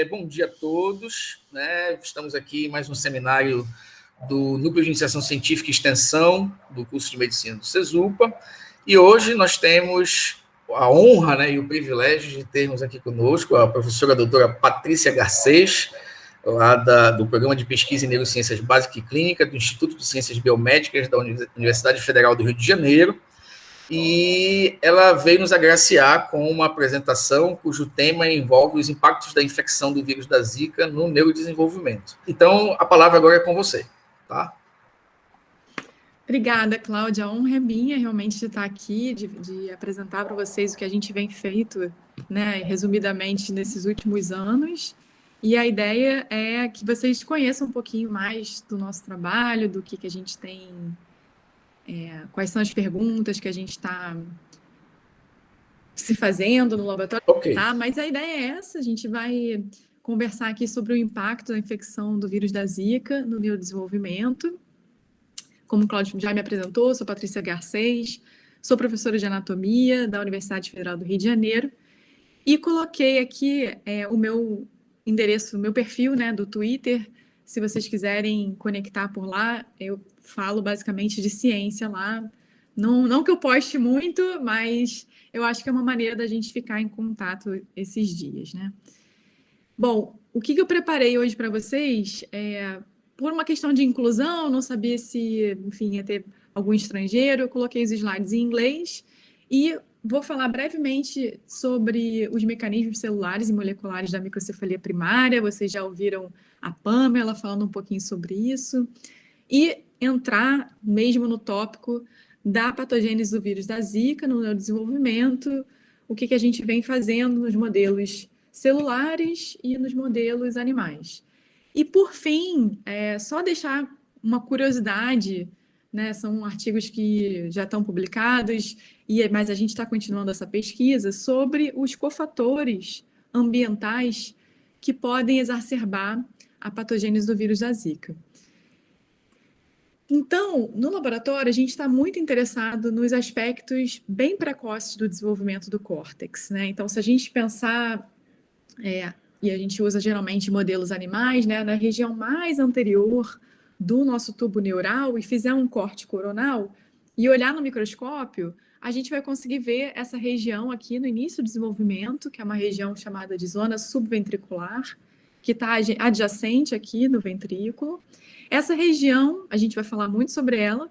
Bom dia a todos, né? Estamos aqui em mais um seminário do Núcleo de Iniciação Científica e Extensão do curso de Medicina do CESUPA, e hoje nós temos a honra, né, e o privilégio de termos aqui conosco a professora doutora Patrícia Garcês, lá do Programa de Pesquisa em Neurociências Básicas e Clínica do Instituto de Ciências Biomédicas da Universidade Federal do Rio de Janeiro, e ela veio nos agraciar com uma apresentação cujo tema envolve os impactos da infecção do vírus da Zika no neurodesenvolvimento. Então, a palavra agora é com você, tá? Obrigada, Cláudia. A honra é minha, realmente, de estar aqui, de apresentar para vocês o que a gente vem feito, né, resumidamente, nesses últimos anos. E a ideia é que vocês conheçam um pouquinho mais do nosso trabalho, do que a gente tem... quais são as perguntas que a gente está se fazendo no laboratório, Ok. Tá? Mas a ideia é essa, a gente vai conversar aqui sobre o impacto da infecção do vírus da Zika no neurodesenvolvimento. Como o Cláudio já me apresentou, sou Patrícia Garcês, sou professora de anatomia da Universidade Federal do Rio de Janeiro e coloquei aqui o meu endereço, o meu perfil, né, do Twitter. Se vocês quiserem conectar por lá, eu falo basicamente de ciência lá. Não que eu poste muito, mas eu acho que é uma maneira da gente ficar em contato esses dias, né? Bom, o que eu preparei hoje para vocês por uma questão de inclusão, não sabia se, enfim, ia ter algum estrangeiro, eu coloquei os slides em inglês e vou falar brevemente sobre os mecanismos celulares e moleculares da microcefalia primária. Vocês já ouviram a Pamela falando um pouquinho sobre isso. E entrar mesmo no tópico da patogênese do vírus da Zika no neurodesenvolvimento, o que a gente vem fazendo nos modelos celulares e nos modelos animais. E, por fim, só deixar uma curiosidade, né? São artigos que já estão publicados, mas a gente está continuando essa pesquisa sobre os cofatores ambientais que podem exacerbar a patogênese do vírus da Zika. Então, no laboratório, a gente está muito interessado nos aspectos bem precoces do desenvolvimento do córtex, né? Então, se a gente pensar, e a gente usa geralmente modelos animais, né, na região mais anterior do nosso tubo neural e fizer um corte coronal e olhar no microscópio, a gente vai conseguir ver essa região aqui no início do desenvolvimento, que é uma região chamada de zona subventricular, que está adjacente aqui no ventrículo. Essa região, a gente vai falar muito sobre ela,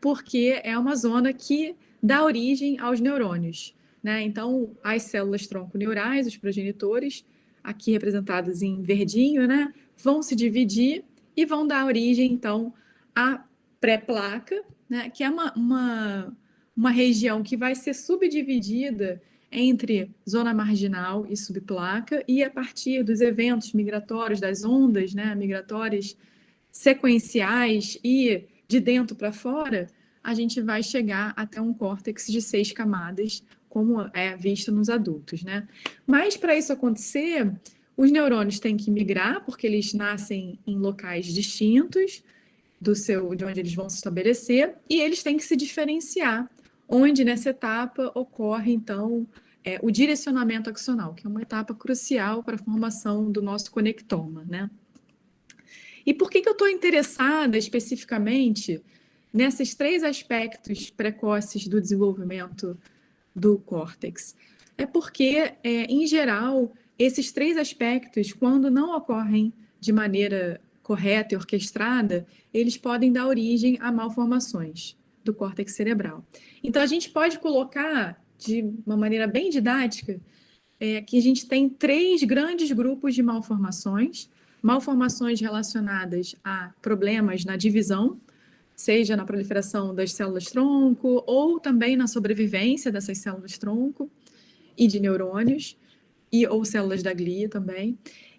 porque é uma zona que dá origem aos neurônios, né? Então, as células tronco-neurais, os progenitores, aqui representadas em verdinho, né, vão se dividir e vão dar origem, então, à pré-placa, né, que é uma região que vai ser subdividida entre zona marginal e subplaca, e a partir dos eventos migratórios, das ondas, né, migratórias sequenciais e de dentro para fora, a gente vai chegar até um córtex de 6 camadas, como é visto nos adultos, né? Mas para isso acontecer, os neurônios têm que migrar, porque eles nascem em locais distintos de onde eles vão se estabelecer, e eles têm que se diferenciar, onde nessa etapa ocorre, então, o direcionamento axonal, que é uma etapa crucial para a formação do nosso conectoma, né? E por que eu estou interessada especificamente nesses 3 aspectos precoces do desenvolvimento do córtex? É porque, em geral, esses 3 aspectos, quando não ocorrem de maneira correta e orquestrada, eles podem dar origem a malformações do córtex cerebral. Então, a gente pode colocar, de uma maneira bem didática, que a gente tem 3 grandes grupos de malformações relacionadas a problemas na divisão, seja na proliferação das células-tronco ou também na sobrevivência dessas células-tronco e de neurônios, ou células da glia também,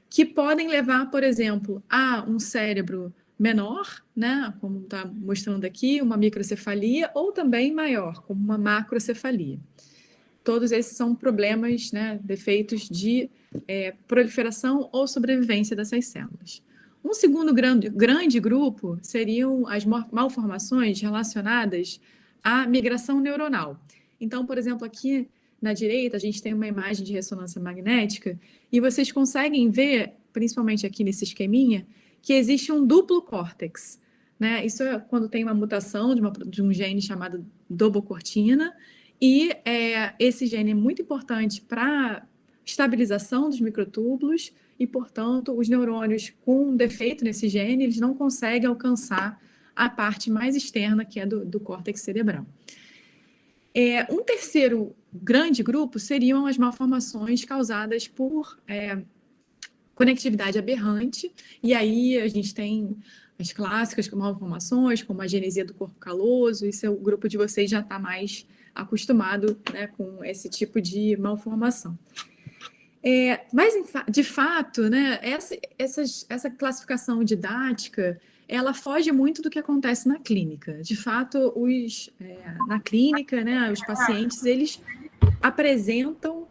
que podem levar, por exemplo, a um cérebro menor, né, como está mostrando aqui, uma microcefalia, ou também maior, como uma macrocefalia. Todos esses são problemas, né, defeitos de proliferação ou sobrevivência dessas células. Um segundo grande grupo seriam as malformações relacionadas à migração neuronal. Então, por exemplo, aqui na direita, a gente tem uma imagem de ressonância magnética e vocês conseguem ver, principalmente aqui nesse esqueminha, que existe um duplo córtex, né? Isso é quando tem uma mutação de um gene chamado dobocortina, e esse gene é muito importante para estabilização dos microtúbulos e, portanto, os neurônios com um defeito nesse gene, eles não conseguem alcançar a parte mais externa, que é do córtex cerebral. Um terceiro grande grupo seriam as malformações causadas por conectividade aberrante, e aí a gente tem as clássicas malformações, como a genesia do corpo caloso, isso é o grupo de vocês já está mais acostumado, né, com esse tipo de malformação. Mas, de fato, né, essa classificação didática, ela foge muito do que acontece na clínica. De fato, na clínica, né, os pacientes, eles apresentam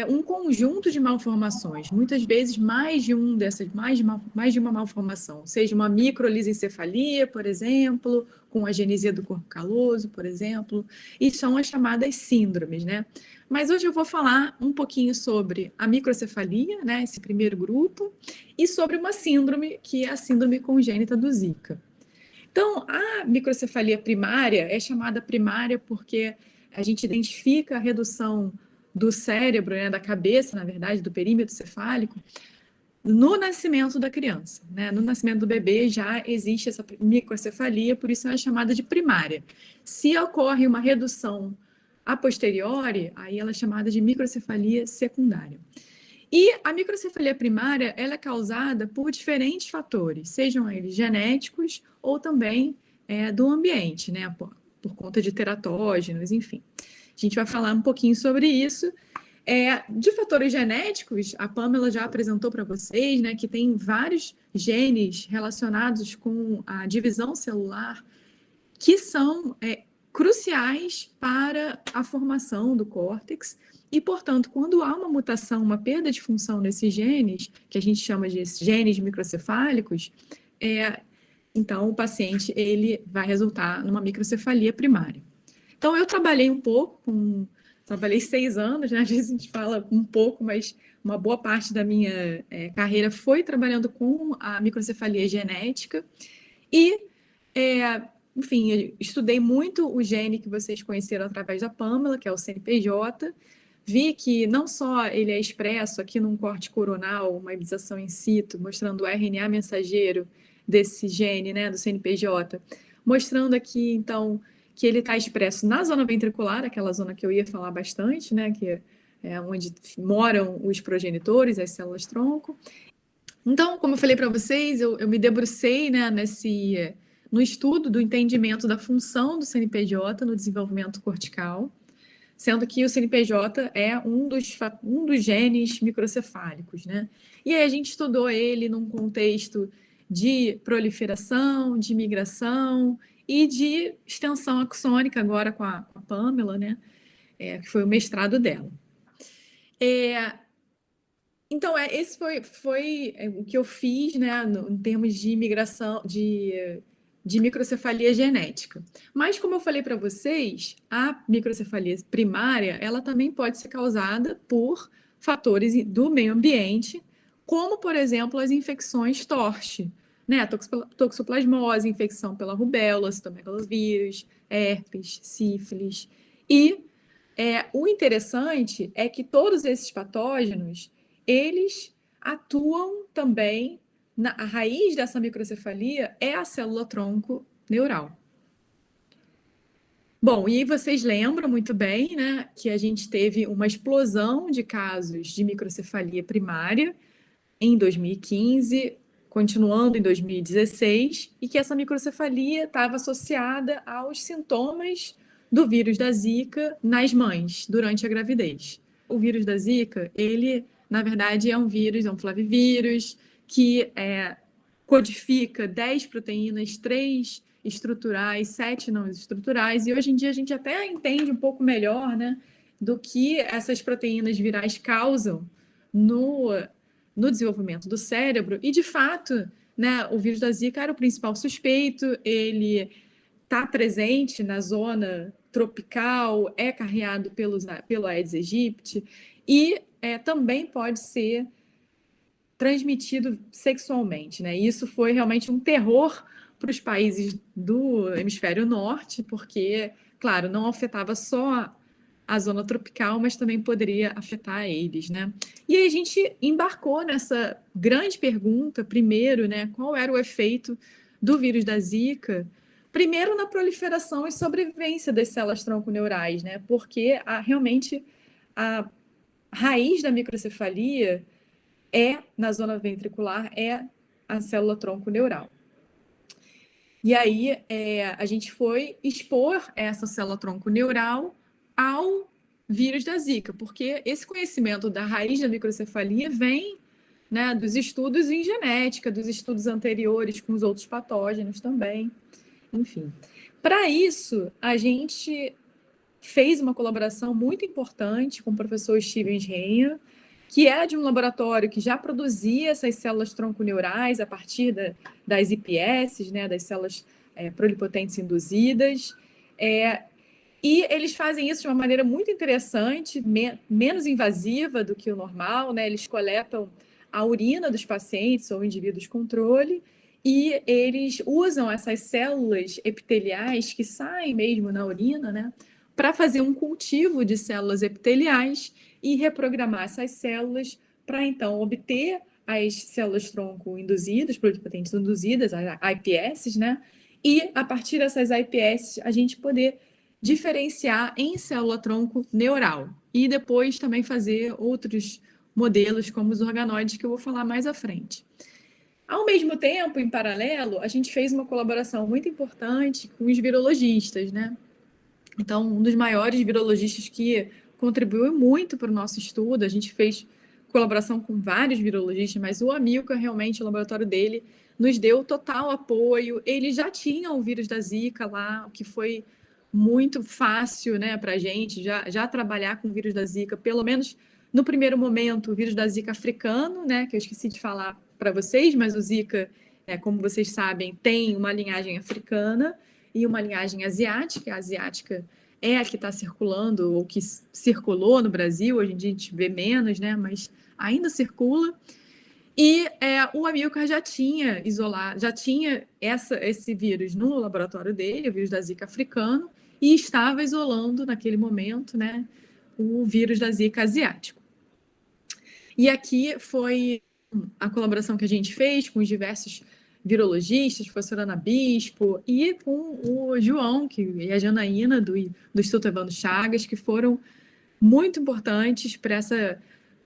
um conjunto de malformações, muitas vezes mais de uma malformação, seja uma microlisencefalia, por exemplo, com a genesia do corpo caloso, por exemplo, e são as chamadas síndromes, né? Mas hoje eu vou falar um pouquinho sobre a microcefalia, né, esse primeiro grupo, e sobre uma síndrome, que é a síndrome congênita do Zika. Então, a microcefalia primária é chamada primária porque a gente identifica a redução do cérebro, né, da cabeça, na verdade, do perímetro cefálico, no nascimento da criança, né? No nascimento do bebê já existe essa microcefalia, por isso ela é chamada de primária. Se ocorre uma redução a posteriori, aí ela é chamada de microcefalia secundária. E a microcefalia primária, ela é causada por diferentes fatores, sejam eles genéticos ou também do ambiente, né? Por conta de teratógenos, enfim. A gente vai falar um pouquinho sobre isso. De fatores genéticos, a Pamela já apresentou para vocês, né, que tem vários genes relacionados com a divisão celular que são cruciais para a formação do córtex e, portanto, quando há uma mutação, uma perda de função nesses genes, que a gente chama de genes microcefálicos, então o paciente ele vai resultar numa microcefalia primária. Então, eu trabalhei um pouco trabalhei 6 anos, né? Às vezes a gente fala um pouco, mas uma boa parte da minha carreira foi trabalhando com a microcefalia genética e, enfim, eu estudei muito o gene que vocês conheceram através da Pamela, que é o CNPJ, vi que não só ele é expresso aqui num corte coronal, uma hibridação in situ, mostrando o RNA mensageiro desse gene, né, do CNPJ, mostrando aqui, então, que ele está expresso na zona ventricular, aquela zona que eu ia falar bastante, né, que é onde moram os progenitores, as células-tronco. Então, como eu falei para vocês, eu me debrucei, né, no estudo do entendimento da função do CNPJ no desenvolvimento cortical, sendo que o CNPJ é um dos genes microcefálicos, né? E aí a gente estudou ele num contexto de proliferação, de migração e de extensão axônica, agora com a Pamela, né? Que foi o mestrado dela. Então, esse foi o que eu fiz, né, em termos de migração, de microcefalia genética. Mas, como eu falei para vocês, a microcefalia primária, ela também pode ser causada por fatores do meio ambiente, como, por exemplo, as infecções TORCH, né? Toxoplasmose, infecção pela rubéola, citomegalovírus, herpes, sífilis. E o interessante é que todos esses patógenos, eles atuam também, a raiz dessa microcefalia é a célula-tronco neural. Bom, e vocês lembram muito bem, né, que a gente teve uma explosão de casos de microcefalia primária em 2015, continuando em 2016, e que essa microcefalia estava associada aos sintomas do vírus da Zika nas mães durante a gravidez. O vírus da Zika, ele, na verdade, é um vírus, é um flavivírus, que codifica 10 proteínas, 3 estruturais, 7 não estruturais, e hoje em dia a gente até entende um pouco melhor, né, do que essas proteínas virais causam no desenvolvimento do cérebro, e de fato, né, o vírus da Zika era o principal suspeito, ele está presente na zona tropical, é carreado pelo Aedes aegypti e também pode ser transmitido sexualmente, né? E isso foi realmente um terror para os países do hemisfério norte, porque, claro, não afetava só a zona tropical, mas também poderia afetar eles, né? E aí a gente embarcou nessa grande pergunta, primeiro, né? Qual era o efeito do vírus da Zika? Primeiro, na proliferação e sobrevivência das células tronconeurais, né? Porque realmente a raiz da microcefalia na zona ventricular, é a célula tronconeural. E aí a gente foi expor essa célula tronconeural ao vírus da Zika, porque esse conhecimento da raiz da microcefalia vem, né, dos estudos em genética, dos estudos anteriores com os outros patógenos também, enfim. Para isso, a gente fez uma colaboração muito importante com o professor Steven Renha, que é de um laboratório que já produzia essas células tronconeurais a partir das IPS, né, das células pluripotentes induzidas, e eles fazem isso de uma maneira muito interessante, menos invasiva do que o normal, né? Eles coletam a urina dos pacientes ou indivíduos controle, e eles usam essas células epiteliais que saem mesmo na urina, né, para fazer um cultivo de células epiteliais e reprogramar essas células para, então, obter as células tronco induzidas, pluripotentes induzidas, as iPS, né? E, a partir dessas iPS, a gente poder diferenciar em célula tronco neural. E depois também fazer outros modelos, como os organoides, que eu vou falar mais à frente. Ao mesmo tempo, em paralelo, a gente fez uma colaboração muito importante com os virologistas, né? Então, um dos maiores virologistas que contribuiu muito para o nosso estudo, a gente fez colaboração com vários virologistas, mas o Amilcar, realmente, o laboratório dele, nos deu total apoio. Ele já tinha o vírus da Zika lá, o que foi muito fácil, né, para a gente já trabalhar com o vírus da Zika, pelo menos no primeiro momento, o vírus da Zika africano, né, que eu esqueci de falar para vocês, mas o Zika, como vocês sabem, tem uma linhagem africana e uma linhagem asiática. A asiática é a que está circulando, ou que circulou no Brasil, hoje em dia a gente vê menos, né, mas ainda circula. E o Amilcar já tinha isolado, já tinha esse vírus no laboratório dele, o vírus da Zika africano, e estava isolando naquele momento, né, o vírus da Zika asiático. E aqui foi a colaboração que a gente fez com os diversos virologistas, professora Ana Bispo, e com o João e a Janaína do Instituto Evandro Chagas, que foram muito importantes para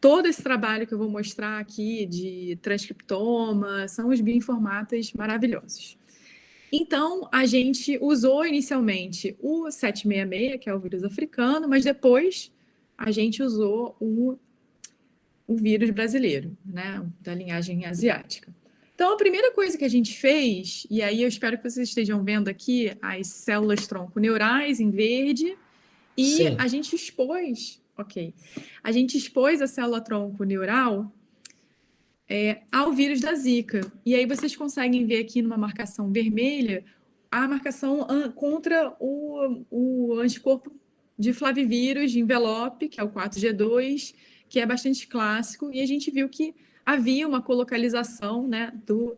todo esse trabalho que eu vou mostrar aqui de transcriptoma, são os bioinformatas maravilhosos. Então, a gente usou inicialmente o 766, que é o vírus africano, mas depois a gente usou o vírus brasileiro, né, da linhagem asiática. Então, a primeira coisa que a gente fez, e aí eu espero que vocês estejam vendo aqui as células tronconeurais em verde, e sim, a gente expôs, a gente expôs a célula tronconeural ao vírus da Zika. E aí vocês conseguem ver aqui numa marcação vermelha a marcação contra o anticorpo de flavivírus de envelope, que é o 4G2, que é bastante clássico, e a gente viu que havia uma colocalização, né, do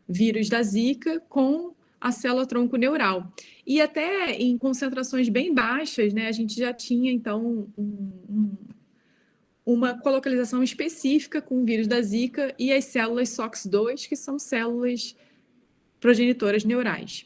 vírus da Zika com a célula tronconeural. E até em concentrações bem baixas, né, a gente já tinha, então, uma colocalização específica com o vírus da Zika e as células SOX2, que são células progenitoras neurais.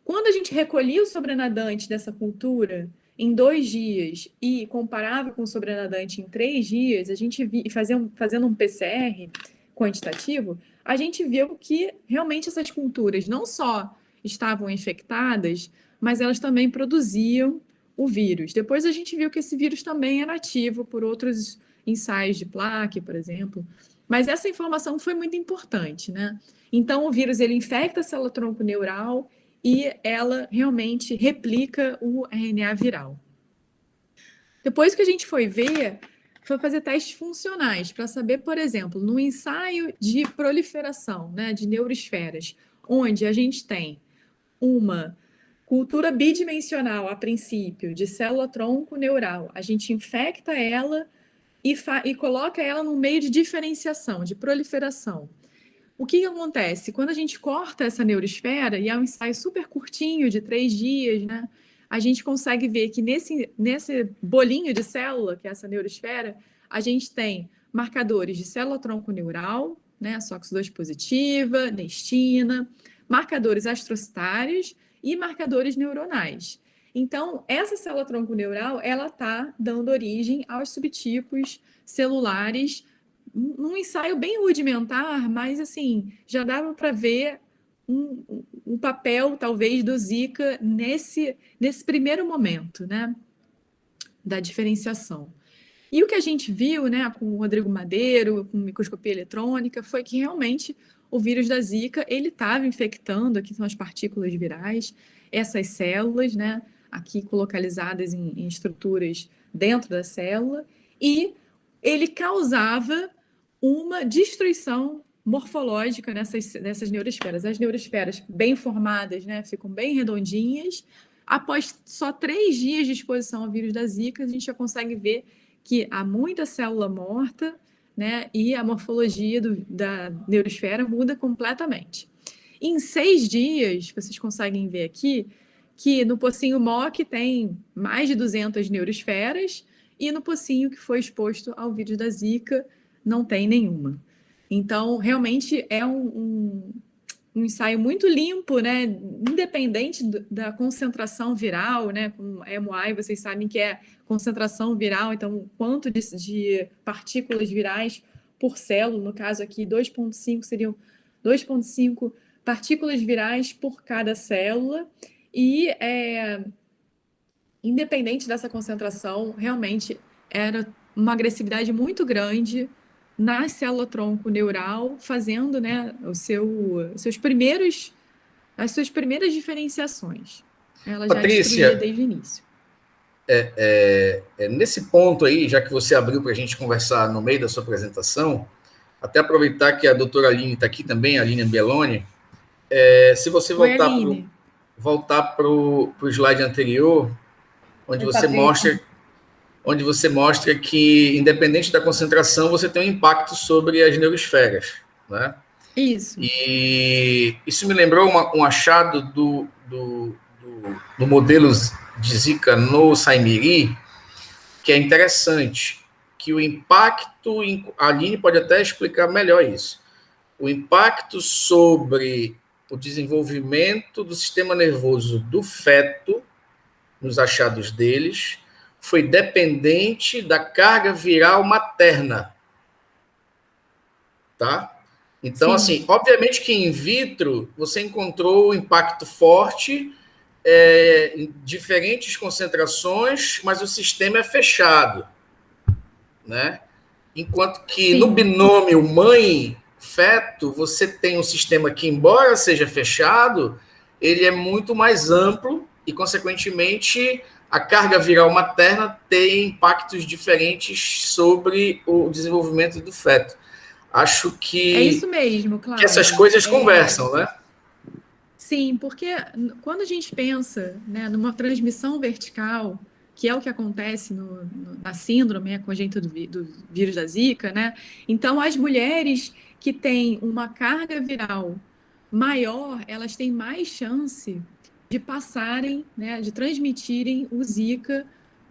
Quando a gente recolhia o sobrenadante dessa cultura em 2 dias e comparava com o sobrenadante em 3 dias, a gente fazendo um PCR quantitativo, a gente viu que realmente essas culturas não só estavam infectadas, mas elas também produziam o vírus. Depois a gente viu que esse vírus também era ativo por outros ensaios de plaque, por exemplo. Mas essa informação foi muito importante, né? Então, o vírus, ele infecta a célula tronconeural e ela realmente replica o RNA viral. Depois que a gente foi fazer testes funcionais para saber, por exemplo, no ensaio de proliferação, né, de neuroesferas, onde a gente tem uma cultura bidimensional, a princípio, de célula-tronco neural. A gente infecta ela e coloca ela no meio de diferenciação, de proliferação. O que acontece? Quando a gente corta essa neuroesfera, e é um ensaio super curtinho, de 3 dias, né? A gente consegue ver que nesse bolinho de célula, que é essa neuroesfera, a gente tem marcadores de célula-tronco neural, né? SOX2 positiva, nestina, marcadores astrocitários e marcadores neuronais. Então, essa célula-tronco neural, ela está dando origem aos subtipos celulares num ensaio bem rudimentar, mas assim, já dava para ver um papel, talvez, do Zika nesse primeiro momento, né, da diferenciação. E o que a gente viu, né, com o Rodrigo Madeiro, com microscopia eletrônica, foi que realmente o vírus da Zika, ele estava infectando, aqui são as partículas virais, essas células, né, aqui localizadas em estruturas dentro da célula, e ele causava uma destruição morfológica nessas neuroesferas. As neuroesferas bem formadas, né, ficam bem redondinhas. Após só 3 dias de exposição ao vírus da Zika, a gente já consegue ver que há muita célula morta, né, e a morfologia da neuroesfera muda completamente. Em 6 dias, vocês conseguem ver aqui que no pocinho MOC tem mais de 200 neuroesferas e no pocinho que foi exposto ao vírus da Zika não tem nenhuma. Então, realmente é um ensaio muito limpo, né? Independente da concentração viral, né? Com MI, vocês sabem que é concentração viral, então quanto de partículas virais por célula, no caso aqui 2,5 seriam 2,5 partículas virais por cada célula, e independente dessa concentração, realmente era uma agressividade muito grande na célula-tronco neural, fazendo, né, as suas primeiras diferenciações. Ela já destruía Patrícia, desde o início. nesse ponto aí, já que você abriu para a gente conversar no meio da sua apresentação, até aproveitar que a doutora Aline está aqui também, a Aline Belloni, se você voltar para o slide anterior, onde você mostra que, independente da concentração, você tem um impacto sobre as neuroesferas, né? Isso. E isso me lembrou um achado do modelo de Zika no Saimiri, que é interessante, que o impacto, a Aline pode até explicar melhor isso, o impacto sobre o desenvolvimento do sistema nervoso do feto, nos achados deles, foi dependente da carga viral materna. Tá? Então, sim, assim, obviamente que in vitro você encontrou um impacto forte, em diferentes concentrações, mas o sistema é fechado, né? Enquanto que sim, no binômio mãe-feto, você tem um sistema que, embora seja fechado, ele é muito mais amplo e, consequentemente, a carga viral materna tem impactos diferentes sobre o desenvolvimento do feto. Acho que... É isso mesmo, Cláudio. Que essas coisas conversam, né? Sim, porque quando a gente pensa, né, numa transmissão vertical, que é o que acontece na síndrome congênita do vírus da Zika, né? Então, as mulheres que têm uma carga viral maior, elas têm mais chance de passarem, né, de transmitirem o Zika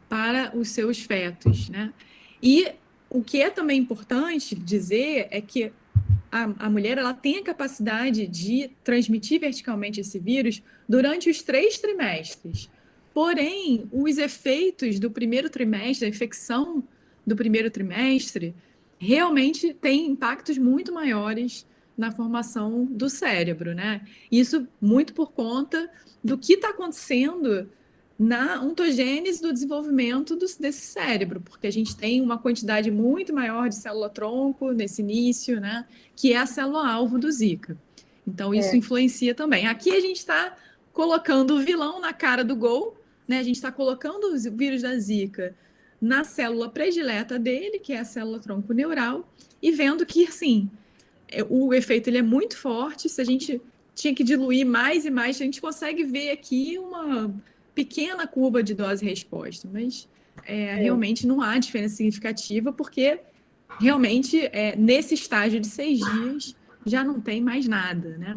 para os seus fetos, né? E o que é também importante dizer é que a mulher ela tem a capacidade de transmitir verticalmente esse vírus durante os 3 trimestres. Porém, os efeitos do primeiro trimestre, a infecção do primeiro trimestre, realmente tem impactos muito maiores na formação do cérebro, né? Isso muito por conta do que está acontecendo na ontogênese do desenvolvimento desse cérebro, porque a gente tem uma quantidade muito maior de célula-tronco nesse início, né? Que é a célula-alvo do Zika. Então, isso influencia também. Aqui a gente está colocando o vilão na cara do gol, né? A gente está colocando o vírus da Zika na célula predileta dele, que é a célula-tronco neural, e vendo que, assim, o efeito ele é muito forte. Se a gente tinha que diluir mais e mais. A gente consegue ver aqui uma pequena curva de dose-resposta, mas realmente não há diferença significativa, porque realmente nesse estágio de 6 dias já não tem mais nada, né?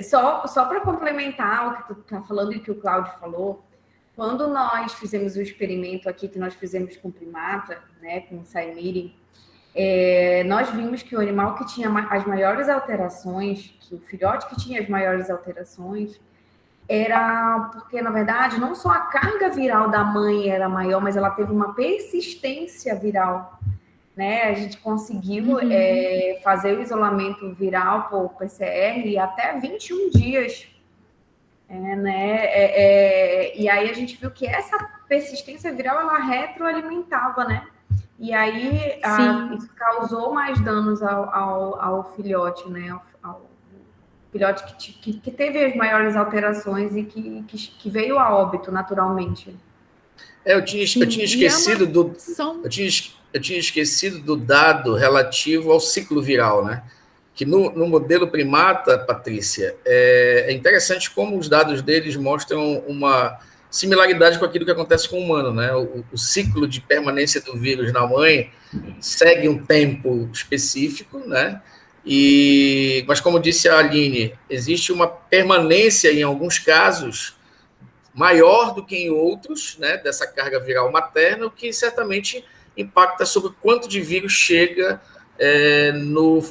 Só para complementar o que tu está falando e o que o Cláudio falou, quando nós fizemos o experimento aqui, que nós fizemos com primata, né, com o Saimiri, nós vimos que o animal que tinha as maiores alterações, que o filhote que tinha as maiores alterações, era porque, na verdade, não só a carga viral da mãe era maior, mas ela teve uma persistência viral, né? A gente conseguiu fazer o isolamento viral por PCR até 21 dias, né? E aí a gente viu que essa persistência viral, ela retroalimentava, né? E aí isso causou mais danos ao filhote, né? Ao filhote que teve as maiores alterações e que veio a óbito naturalmente. Eu tinha esquecido do dado relativo ao ciclo viral, né? Que no modelo primata, Patrícia, é interessante como os dados deles mostram uma similaridade com aquilo que acontece com o humano, né? O ciclo de permanência do vírus na mãe segue um tempo específico, né? Mas, como disse a Aline, existe uma permanência, em alguns casos, maior do que em outros, né, dessa carga viral materna, o que certamente impacta sobre quanto de vírus chega no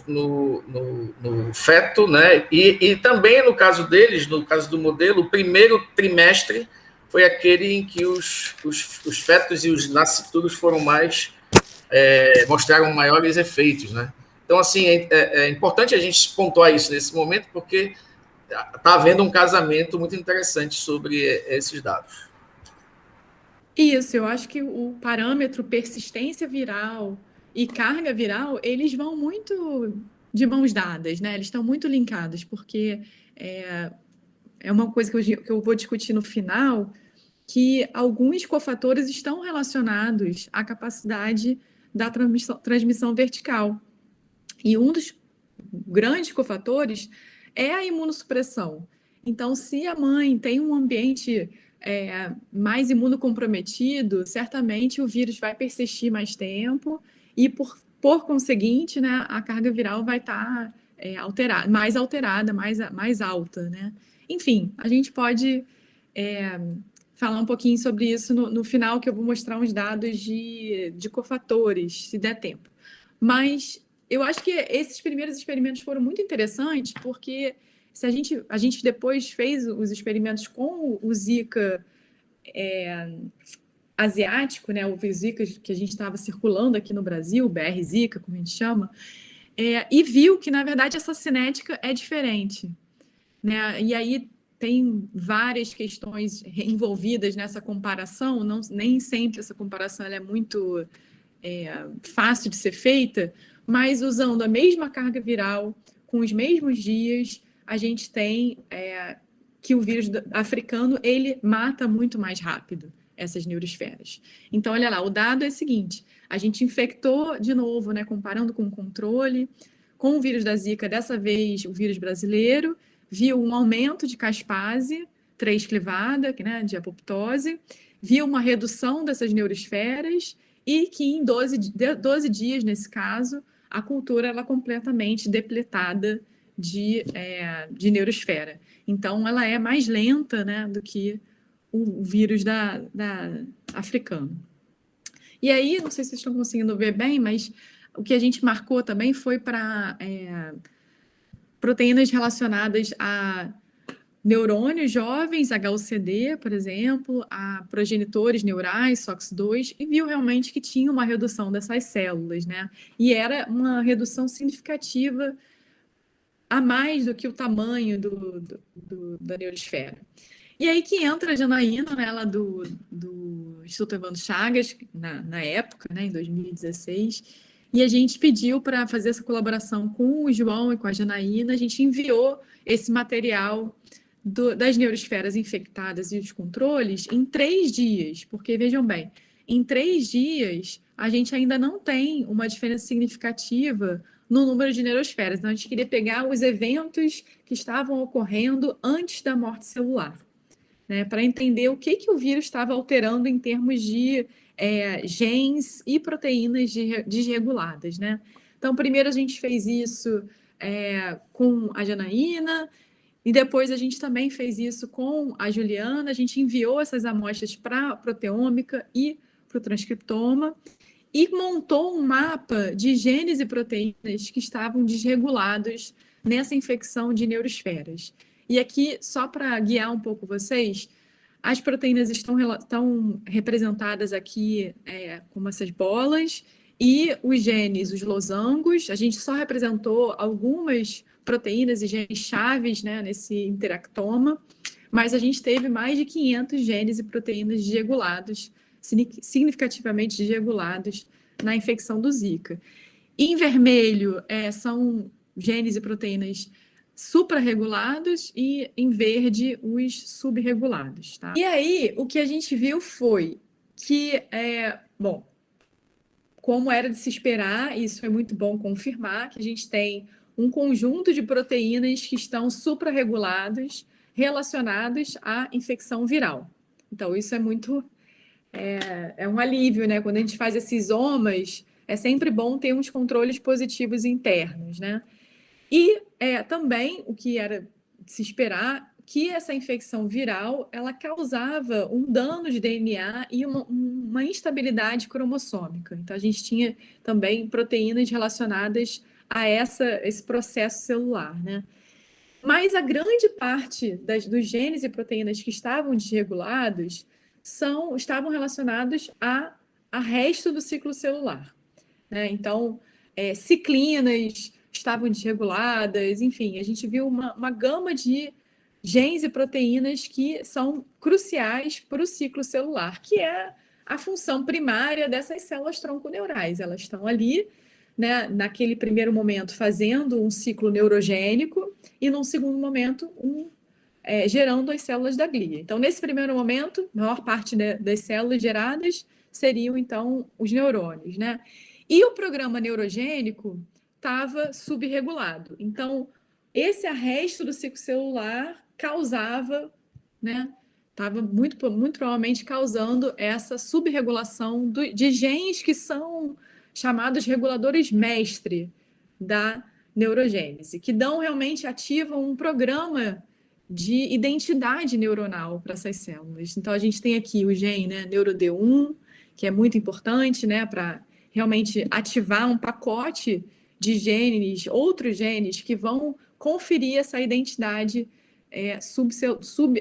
feto, né? E também, no caso deles, no caso do modelo, o primeiro trimestre foi aquele em que os fetos e os nascituros foram mostraram maiores efeitos, né? Então, assim, é importante a gente pontuar isso nesse momento, porque está havendo um casamento muito interessante sobre esses dados. Isso, eu acho que o parâmetro persistência viral e carga viral, eles vão muito de mãos dadas, né? Eles estão muito linkados, porque é uma coisa que eu vou discutir no final, que alguns cofatores estão relacionados à capacidade da transmissão vertical. E um dos grandes cofatores é a imunossupressão. Então, se a mãe tem um ambiente mais imunocomprometido, certamente o vírus vai persistir mais tempo e, por conseguinte, né, a carga viral vai estar mais alterada, mais alta, né? Enfim, a gente pode falar um pouquinho sobre isso no final, que eu vou mostrar uns dados de cofatores, se der tempo. Mas eu acho que esses primeiros experimentos foram muito interessantes, porque se a gente depois fez os experimentos com o Zika asiático, né, o Zika que a gente estava circulando aqui no Brasil, o BR Zika, como a gente chama, e viu que, na verdade, essa cinética é diferente, né? E aí tem várias questões envolvidas nessa comparação, nem sempre essa comparação ela é muito fácil de ser feita, mas usando a mesma carga viral, com os mesmos dias, a gente tem que o vírus africano, ele mata muito mais rápido essas neurosferas. Então, olha lá, o dado é o seguinte, a gente infectou de novo, né, comparando com o controle, com o vírus da Zika, dessa vez o vírus brasileiro, viu um aumento de caspase 3-clivada, né, de apoptose, viu uma redução dessas neurosferas e que em 12 dias, nesse caso, a cultura ela é completamente depletada de neurosfera. Então, ela é mais lenta, né, do que o vírus da africano. E aí, não sei se vocês estão conseguindo ver bem, mas o que a gente marcou também foi para proteínas relacionadas a neurônios jovens, HUCD, por exemplo, a progenitores neurais, SOX2, e viu realmente que tinha uma redução dessas células, né? E era uma redução significativa a mais do que o tamanho da neurosfera. E aí que entra a Janaína, né, ela do Instituto Evandro Chagas, na época, né, em 2016, e a gente pediu para fazer essa colaboração com o João e com a Janaína, a gente enviou esse material das neurosferas infectadas e os controles em 3 dias, porque, vejam bem, em 3 dias a gente ainda não tem uma diferença significativa no número de neurosferas. Então, a gente queria pegar os eventos que estavam ocorrendo antes da morte celular, né, para entender o que o vírus estava alterando em termos de genes e proteínas desreguladas, né? Então, primeiro a gente fez isso com a Janaína, e depois a gente também fez isso com a Juliana. A gente enviou essas amostras para a proteômica e para o transcriptoma e montou um mapa de genes e proteínas que estavam desregulados nessa infecção de neurosferas. E aqui, só para guiar um pouco vocês, as proteínas estão representadas aqui como essas bolas, e os genes, os losangos. A gente só representou algumas proteínas e genes chaves, né, nesse interactoma, mas a gente teve mais de 500 genes e proteínas desregulados, significativamente desregulados na infecção do Zika. Em vermelho são genes e proteínas suprarregulados e em verde os subregulados, tá? E aí o que a gente viu foi que, como era de se esperar, isso foi muito bom confirmar, que a gente tem um conjunto de proteínas que estão suprarregulados relacionados à infecção viral. Então, isso é muito... um alívio, né? Quando a gente faz esses omas, é sempre bom ter uns controles positivos internos, né? E também, o que era de se esperar, que essa infecção viral, ela causava um dano de DNA e uma instabilidade cromossômica. Então, a gente tinha também proteínas relacionadas a esse processo celular, né? Mas a grande parte dos genes e proteínas que estavam desregulados estavam relacionados a resto do ciclo celular, né? Então, ciclinas estavam desreguladas, enfim, a gente viu uma gama de genes e proteínas que são cruciais para o ciclo celular, que é a função primária dessas células tronconeurais. Elas estão ali, né, naquele primeiro momento, fazendo um ciclo neurogênico e, num segundo momento, gerando as células da glia. Então, nesse primeiro momento, a maior parte das células geradas seriam, então, os neurônios, né? E o programa neurogênico estava subregulado. Então, esse arresto do ciclo celular causava, né? Estava muito provavelmente causando essa subregulação de genes que são chamados reguladores mestre da neurogênese, que realmente ativam um programa de identidade neuronal para essas células. Então, a gente tem aqui o gene, né, NeuroD1, que é muito importante, né, para realmente ativar um pacote de genes, outros genes que vão conferir essa identidade,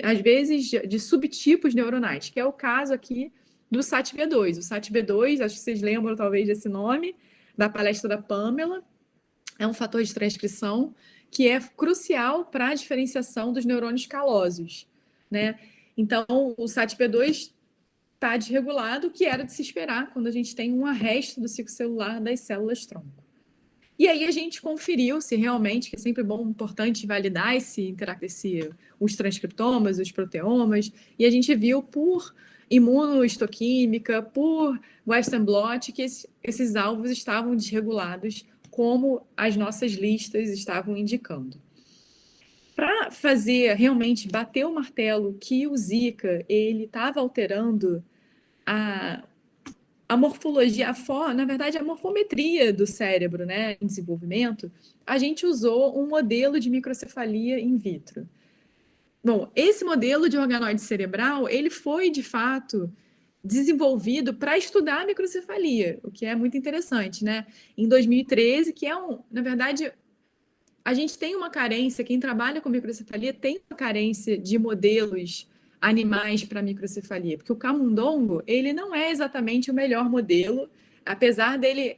às vezes, de subtipos neuronais, que é o caso aqui do SATB2. O SATB2, acho que vocês lembram talvez desse nome, da palestra da Pamela, é um fator de transcrição que é crucial para a diferenciação dos neurônios calosos, né? Então, o SATB2 está desregulado, o que era de se esperar quando a gente tem um arresto do ciclo celular das células-tronco. E aí a gente conferiu se realmente, que é sempre bom, importante validar os transcriptomas, os proteomas, e a gente viu por imunohistoquímica, por Western blot, que esses alvos estavam desregulados, como as nossas listas estavam indicando. Para realmente bater o martelo que o Zika ele estava alterando a morfologia, na verdade, a morfometria do cérebro, né, em desenvolvimento, a gente usou um modelo de microcefalia in vitro. Bom, esse modelo de organoide cerebral, ele foi, de fato, desenvolvido para estudar a microcefalia, o que é muito interessante, né? Em 2013, que na verdade, a gente tem uma carência, quem trabalha com microcefalia tem uma carência de modelos animais para microcefalia, porque o camundongo, ele não é exatamente o melhor modelo, apesar dele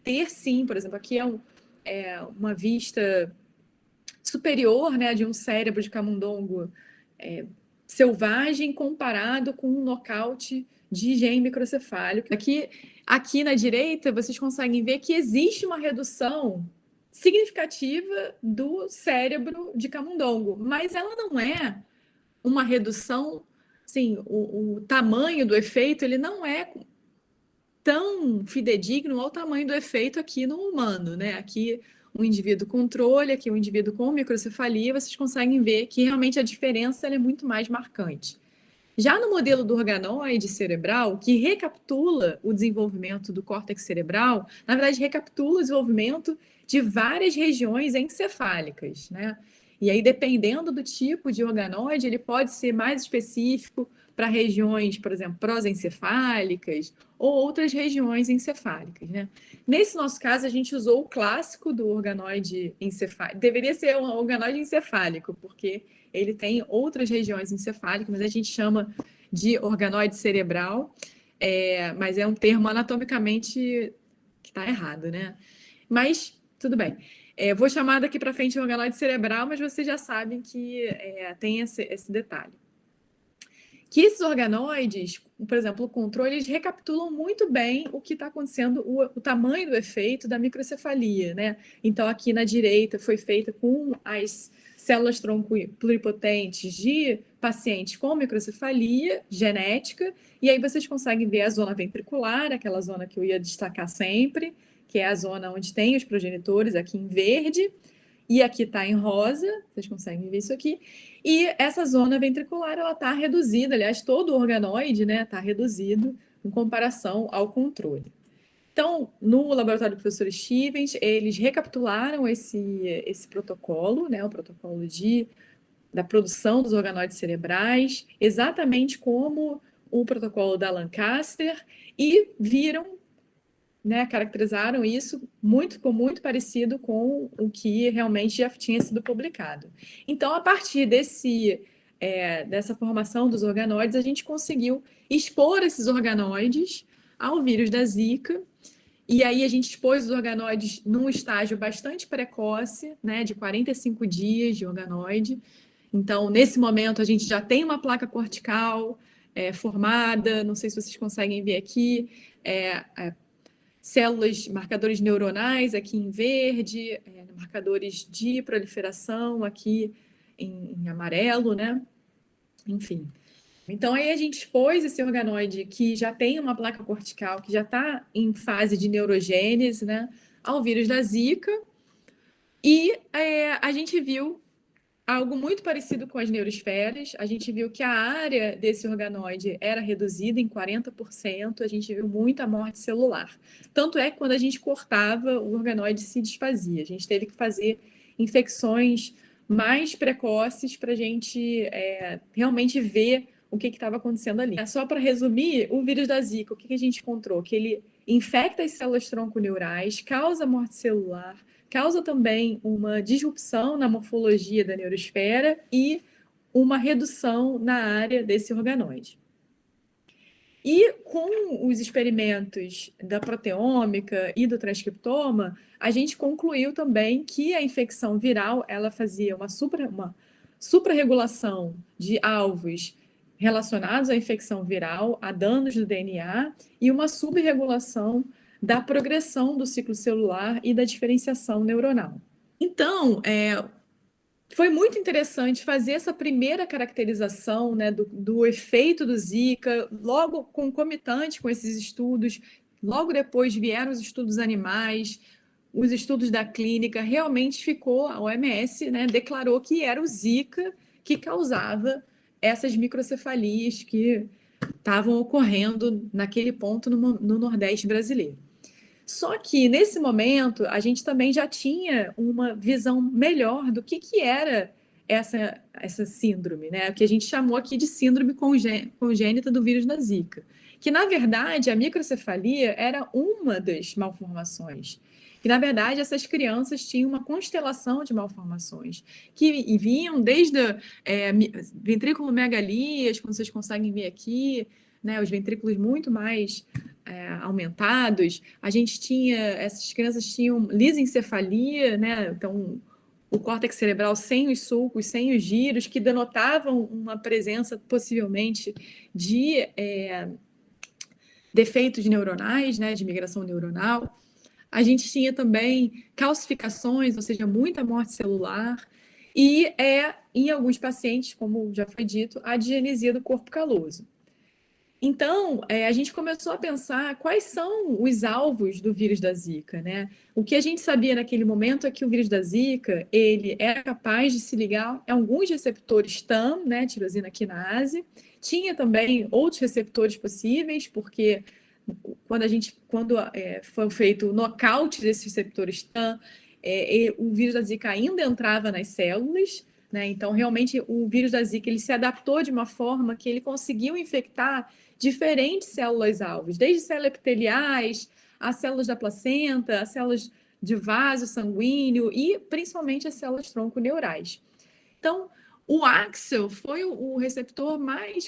ter, sim, por exemplo, aqui uma vista superior, né, de um cérebro de camundongo selvagem comparado com um nocaute de gene microcefálico. Aqui na direita, vocês conseguem ver que existe uma redução significativa do cérebro de camundongo, mas ela não é uma redução, assim, o tamanho do efeito, ele não é tão fidedigno ao tamanho do efeito aqui no humano, né? Aqui um indivíduo controle, aqui um indivíduo com microcefalia, vocês conseguem ver que realmente a diferença ela é muito mais marcante. Já no modelo do organoide cerebral, que recapitula o desenvolvimento do córtex cerebral, na verdade, recapitula o desenvolvimento de várias regiões encefálicas, né? E aí, dependendo do tipo de organoide, ele pode ser mais específico para regiões, por exemplo, prosencefálicas ou outras regiões encefálicas, né? Nesse nosso caso, a gente usou o clássico do organoide encefálico. Deveria ser um organoide encefálico, porque ele tem outras regiões encefálicas, mas a gente chama de organoide cerebral, mas é um termo anatomicamente que está errado, né? Mas tudo bem. Vou chamar daqui para frente de organoide cerebral, mas vocês já sabem que tem esse detalhe. Que esses organoides, por exemplo, o controle, eles recapitulam muito bem o que está acontecendo, o tamanho do efeito da microcefalia, né? Então, aqui na direita foi feita com as células tronco pluripotentes de pacientes com microcefalia genética, e aí vocês conseguem ver a zona ventricular, aquela zona que eu ia destacar sempre, que é a zona onde tem os progenitores, aqui em verde, e aqui está em rosa, vocês conseguem ver isso aqui, e essa zona ventricular, ela está reduzida, aliás, todo o organoide, né, está reduzido em comparação ao controle. Então, no laboratório do professor Stevens, eles recapitularam esse protocolo, né, o protocolo da produção dos organoides cerebrais, exatamente como o protocolo da Lancaster, e viram, né, caracterizaram isso muito parecido com o que realmente já tinha sido publicado. Então, a partir dessa formação dos organoides, a gente conseguiu expor esses organoides ao vírus da Zika, e aí a gente expôs os organoides num estágio bastante precoce, né, de 45 dias de organoide. Então, nesse momento, a gente já tem uma placa cortical formada, não sei se vocês conseguem ver aqui, células, marcadores neuronais aqui em verde, marcadores de proliferação aqui em amarelo, né? Enfim. Então, aí a gente expôs esse organoide que já tem uma placa cortical, que já está em fase de neurogênese, né, ao vírus da Zika, e a gente viu algo muito parecido com as neuroesferas. A gente viu que a área desse organoide era reduzida em 40%, a gente viu muita morte celular. Tanto é que quando a gente cortava, o organoide se desfazia. A gente teve que fazer infecções mais precoces para a gente realmente ver o que estava acontecendo ali. Só para resumir, o vírus da Zika, o que a gente encontrou? Que ele infecta as células tronconeurais, causa morte celular, causa também uma disrupção na morfologia da neurosfera e uma redução na área desse organoide. E com os experimentos da proteômica e do transcriptoma, a gente concluiu também que a infecção viral ela fazia uma suprarregulação de alvos relacionados à infecção viral, a danos do DNA, e uma subregulação da progressão do ciclo celular e da diferenciação neuronal. Então, foi muito interessante fazer essa primeira caracterização, né, do efeito do Zika, logo concomitante com esses estudos. Logo depois vieram os estudos animais, os estudos da clínica. Realmente ficou, a OMS, né, declarou que era o Zika que causava essas microcefalias que estavam ocorrendo naquele ponto no Nordeste brasileiro. Só que, nesse momento, a gente também já tinha uma visão melhor do que era essa síndrome, né? O que a gente chamou aqui de síndrome congênita do vírus da Zika. Que, na verdade, a microcefalia era uma das malformações. E, na verdade, essas crianças tinham uma constelação de malformações que vinham desde ventrículo-megalias, como vocês conseguem ver aqui, né, os ventrículos muito mais aumentados. Essas crianças tinham lisencefalia, né, então o córtex cerebral sem os sulcos, sem os giros, que denotavam uma presença possivelmente de defeitos neuronais, né, de migração neuronal. A gente tinha também calcificações, ou seja, muita morte celular, e em alguns pacientes, como já foi dito, a digenesia do corpo caloso. Então, a gente começou a pensar quais são os alvos do vírus da Zika, né? O que a gente sabia naquele momento é que o vírus da Zika, ele era capaz de se ligar a alguns receptores TAM, né, tirosina quinase. Tinha também outros receptores possíveis, porque quando foi feito o nocaute desses receptores TAM, o vírus da Zika ainda entrava nas células, né? Então, realmente, o vírus da Zika ele se adaptou de uma forma que ele conseguiu infectar diferentes células-alvos, desde células epiteliais, as células da placenta, as células de vaso sanguíneo e, principalmente, as células tronco-neurais. Então, o AXL foi o receptor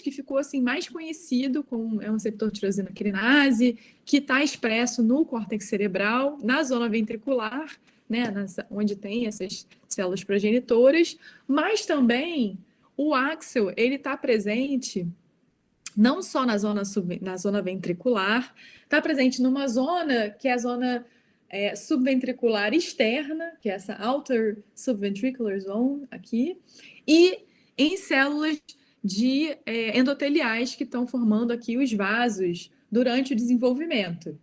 que ficou assim, mais conhecido, é um receptor tirosina quinase, que está expresso no córtex cerebral, na zona ventricular, né, onde tem essas células progenitoras, mas também o AXL ele está presente não só na zona ventricular, está presente numa zona que é a zona subventricular externa, que é essa outer subventricular zone aqui, e em células endoteliais que estão formando aqui os vasos durante o desenvolvimento.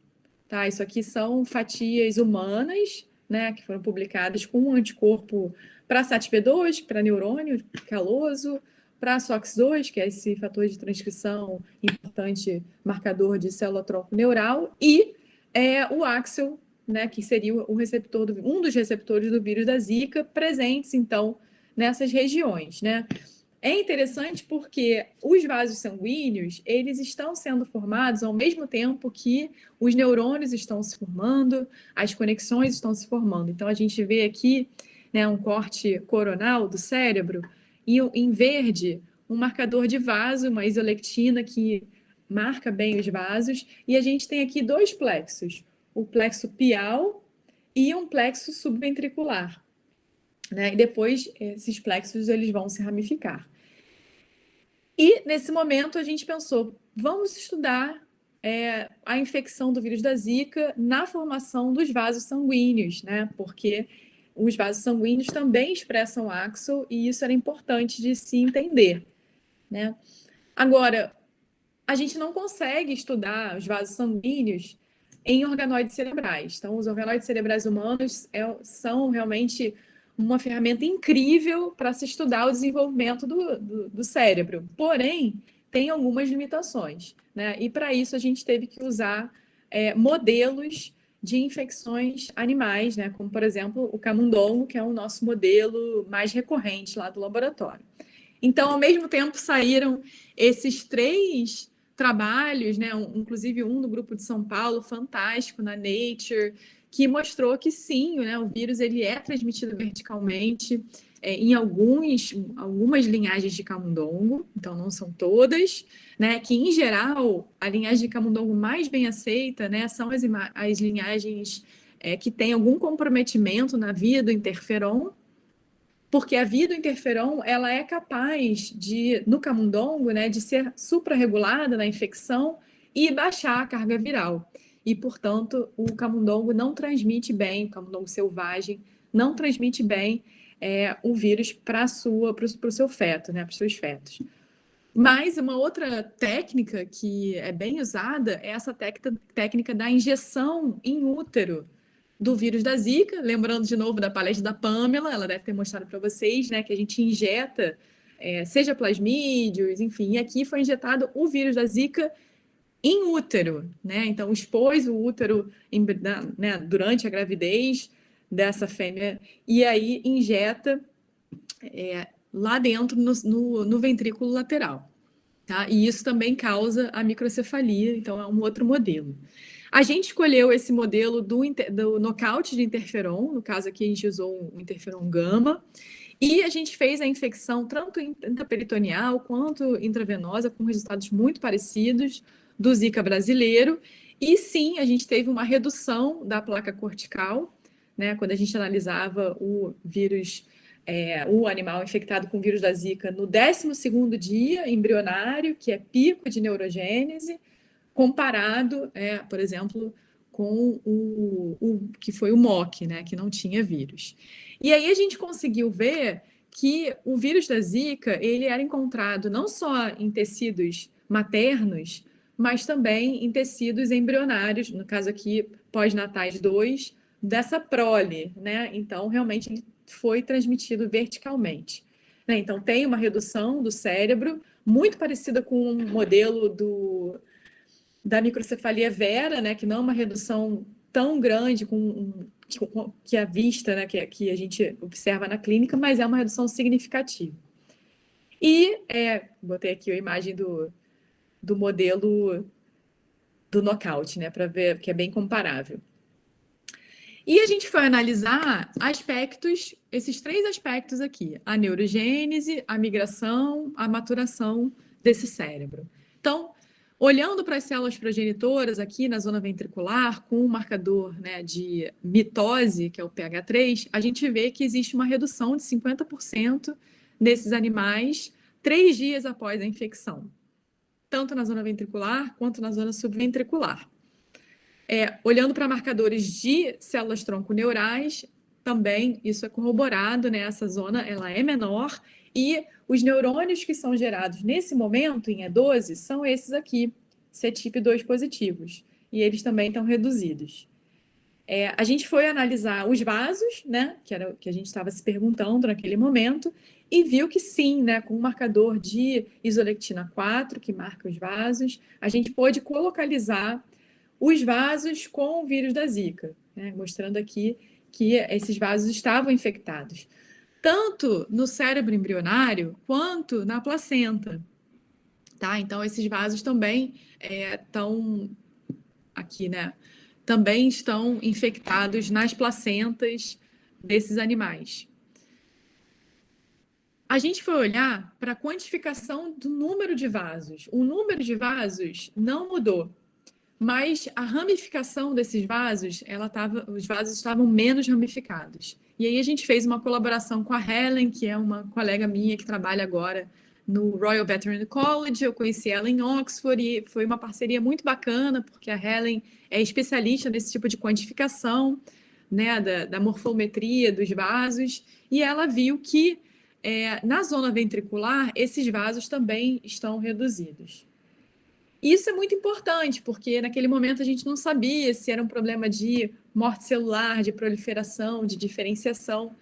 Tá? Isso aqui são fatias humanas, né, que foram publicadas com um anticorpo para SATP2, para neurônio caloso, para SOX2, que é esse fator de transcrição importante, marcador de célula-tronco neural, e o AXL, né, que seria um dos receptores do vírus da Zika, presentes, então, nessas regiões, né? É interessante porque os vasos sanguíneos, eles estão sendo formados ao mesmo tempo que os neurônios estão se formando, as conexões estão se formando. Então, a gente vê aqui, né, um corte coronal do cérebro e em verde um marcador de vaso, uma isolectina que marca bem os vasos, e a gente tem aqui dois plexos, o plexo pial e um plexo subventricular, né? E depois esses plexos eles vão se ramificar. E nesse momento a gente pensou, vamos estudar a infecção do vírus da Zika na formação dos vasos sanguíneos, né? Porque os vasos sanguíneos também expressam AXL e isso era importante de se entender, né? Agora, a gente não consegue estudar os vasos sanguíneos em organoides cerebrais. Então, os organoides cerebrais humanos são realmente uma ferramenta incrível para se estudar o desenvolvimento do cérebro. Porém, tem algumas limitações, né? E para isso a gente teve que usar modelos de infecções animais, né? Como, por exemplo, o camundongo, que é o nosso modelo mais recorrente lá do laboratório. Então, ao mesmo tempo, saíram esses 3 trabalhos, né? Inclusive um do grupo de São Paulo, fantástico, na Nature, que mostrou que sim, né, o vírus ele é transmitido verticalmente em algumas linhagens de camundongo, então não são todas, né, que em geral a linhagem de camundongo mais bem aceita, né, são as linhagens que têm algum comprometimento na via do interferon, porque a via do interferon ela é capaz no camundongo, né, de ser suprarregulada na infecção e baixar a carga viral. E, portanto, o camundongo não transmite bem, o camundongo selvagem não transmite bem o vírus para o seu feto, né, para os seus fetos. Mas uma outra técnica que é bem usada é essa técnica da injeção em útero do vírus da Zika. Lembrando de novo da palestra da Pamela, ela deve ter mostrado para vocês, né, que a gente injeta, seja plasmídios, enfim, e aqui foi injetado o vírus da Zika em útero, né? Então, expôs o útero né, durante a gravidez dessa fêmea e aí injeta lá dentro no ventrículo lateral, tá? E isso também causa a microcefalia, então é um outro modelo. A gente escolheu esse modelo do nocaute de interferon, no caso aqui a gente usou um interferon gama, e a gente fez a infecção tanto intraperitoneal quanto intravenosa, com resultados muito parecidos do Zika brasileiro, e sim, a gente teve uma redução da placa cortical, né, quando a gente analisava o vírus, o animal infectado com o vírus da Zika no 12º dia embrionário, que é pico de neurogênese, comparado, por exemplo, com o que foi o MOC, né, que não tinha vírus. E aí a gente conseguiu ver que o vírus da Zika ele era encontrado não só em tecidos maternos, mas também em tecidos embrionários, no caso aqui, pós-natais 2, dessa prole, né? Então, realmente, ele foi transmitido verticalmente. Né? Então, tem uma redução do cérebro, muito parecida com o modelo da microcefalia vera, né? Que não é uma redução tão grande que a vista, né? Que a gente observa na clínica, mas é uma redução significativa. E botei aqui a imagem do modelo do nocaute, né? Para ver que é bem comparável. E a gente foi analisar aspectos, esses 3 aspectos aqui: a neurogênese, a migração, a maturação desse cérebro. Então, olhando para as células progenitoras aqui na zona ventricular, com um marcador, né, de mitose, que é o PH3, a gente vê que existe uma redução de 50% desses animais 3 dias após a infecção, tanto na zona ventricular quanto na zona subventricular. Olhando para marcadores de células tronco neurais, também isso é corroborado, né? Essa zona ela é menor e os neurônios que são gerados nesse momento em E12 são esses aqui, CTIP2 positivos, e eles também estão reduzidos. A gente foi analisar os vasos, né? Que era o que a gente estava se perguntando naquele momento, e viu que sim, né? Com um marcador de isolectina 4, que marca os vasos, a gente pôde colocalizar os vasos com o vírus da Zika, né? Mostrando aqui que esses vasos estavam infectados, tanto no cérebro embrionário quanto na placenta, tá? Então, esses vasos também estão aqui, né? Também estão infectados nas placentas desses animais. A gente foi olhar para a quantificação do número de vasos. O número de vasos não mudou, mas a ramificação desses vasos, os vasos estavam menos ramificados. E aí a gente fez uma colaboração com a Helen, que é uma colega minha que trabalha agora no Royal Veterinary College. Eu conheci ela em Oxford e foi uma parceria muito bacana, porque a Helen é especialista nesse tipo de quantificação, né, da morfometria dos vasos, e ela viu que na zona ventricular esses vasos também estão reduzidos. Isso é muito importante, porque naquele momento a gente não sabia se era um problema de morte celular, de proliferação, de diferenciação.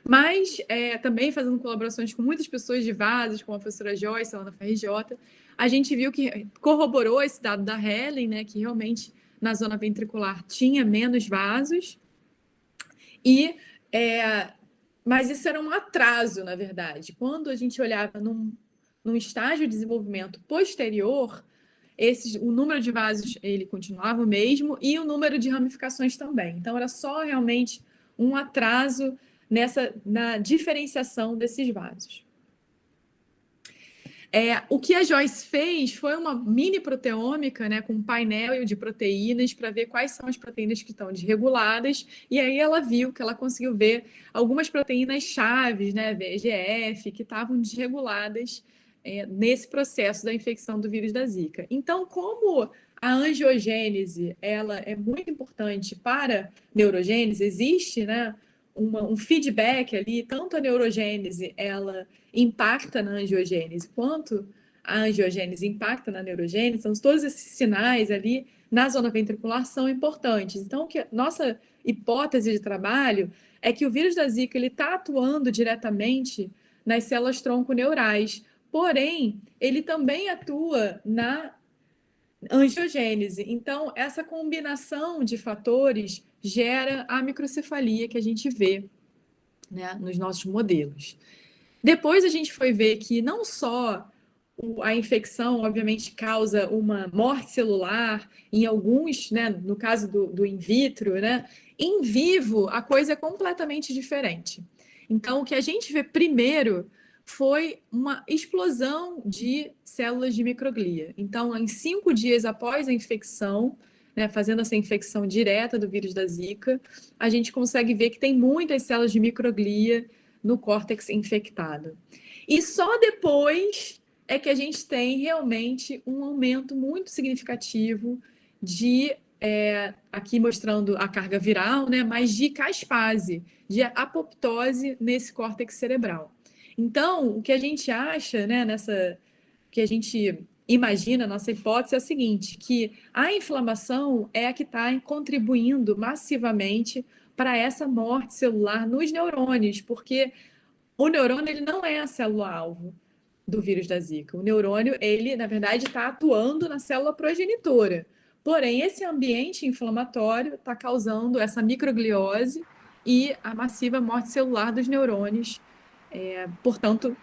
Mas também fazendo colaborações com muitas pessoas de vasos, como a professora Joyce, lá na FRJ, a gente viu que corroborou esse dado da Helen, né, que realmente na zona ventricular tinha menos vasos. Mas isso era um atraso, na verdade. Quando a gente olhava num estágio de desenvolvimento posterior, o número de vasos ele continuava o mesmo e o número de ramificações também. Então, era só realmente um atraso na diferenciação desses vasos. O que a Joyce fez foi uma mini proteômica, né, com um painel de proteínas para ver quais são as proteínas que estão desreguladas, e aí ela viu que ela conseguiu ver algumas proteínas chaves, né, VEGF, que estavam desreguladas nesse processo da infecção do vírus da Zika. Então, como a angiogênese ela é muito importante para neurogênese, existe, né, um feedback ali, tanto a neurogênese ela impacta na angiogênese, quanto a angiogênese impacta na neurogênese, então todos esses sinais ali na zona ventricular são importantes. Então, nossa hipótese de trabalho é que o vírus da Zika ele está atuando diretamente nas células tronco-neurais, porém, ele também atua na angiogênese. Então, essa combinação de fatores gera a microcefalia que a gente vê, né, nos nossos modelos. Depois a gente foi ver que não só a infecção, obviamente, causa uma morte celular em alguns, né, no caso do in vitro, né, em vivo a coisa é completamente diferente. Então, o que a gente vê primeiro foi uma explosão de células de microglia. Então, em 5 dias após a infecção, né, fazendo essa infecção direta do vírus da Zika, a gente consegue ver que tem muitas células de microglia no córtex infectado. E só depois é que a gente tem realmente um aumento muito significativo de, aqui mostrando a carga viral, né, mas de caspase, de apoptose nesse córtex cerebral. Então, o que a gente acha, né, que a gente imagina, nossa hipótese é a seguinte, que a inflamação é a que está contribuindo massivamente para essa morte celular nos neurônios, porque o neurônio ele não é a célula-alvo do vírus da Zika. O neurônio, ele, na verdade, está atuando na célula progenitora. Porém, esse ambiente inflamatório está causando essa microgliose e a massiva morte celular dos neurônios, portanto,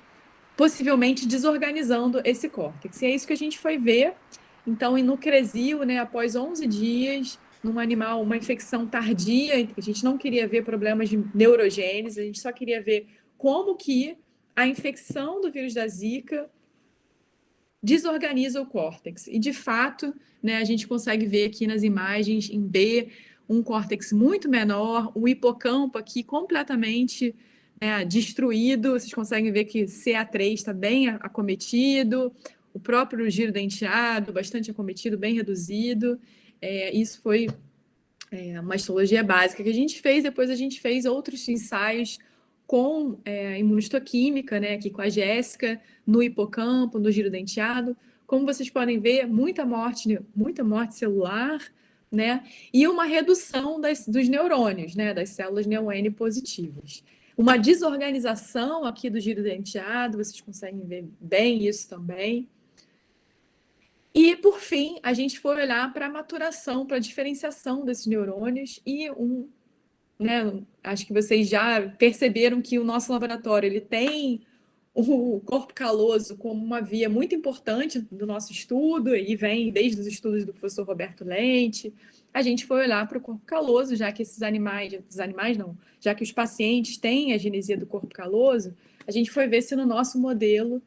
possivelmente desorganizando esse córtex. E é isso que a gente foi ver. Então, no Cresil, né, após 11 dias, num animal, uma infecção tardia, a gente não queria ver problemas de neurogênese, a gente só queria ver como que a infecção do vírus da Zika desorganiza o córtex. E, de fato, né, a gente consegue ver aqui nas imagens, em B, um córtex muito menor, o hipocampo aqui completamente destruído. Vocês conseguem ver que CA3 está bem acometido, o próprio giro denteado bastante acometido, bem reduzido. Isso foi uma histologia básica que a gente fez. Depois a gente fez outros ensaios com imunohistoquímica, né, aqui com a Jéssica, no hipocampo, no giro denteado. Como vocês podem ver, muita morte celular, né, e uma redução dos neurônios, né, das células neo-N positivas. Uma desorganização aqui do giro denteado, vocês conseguem ver bem isso também. E, por fim, a gente foi olhar para a maturação, para a diferenciação desses neurônios e acho que vocês já perceberam que o nosso laboratório ele tem o corpo caloso como uma via muito importante do nosso estudo, e vem desde os estudos do professor Roberto Lente. A gente foi olhar para o corpo caloso, já que já que os pacientes têm a genesia do corpo caloso, a gente foi ver se no nosso modelo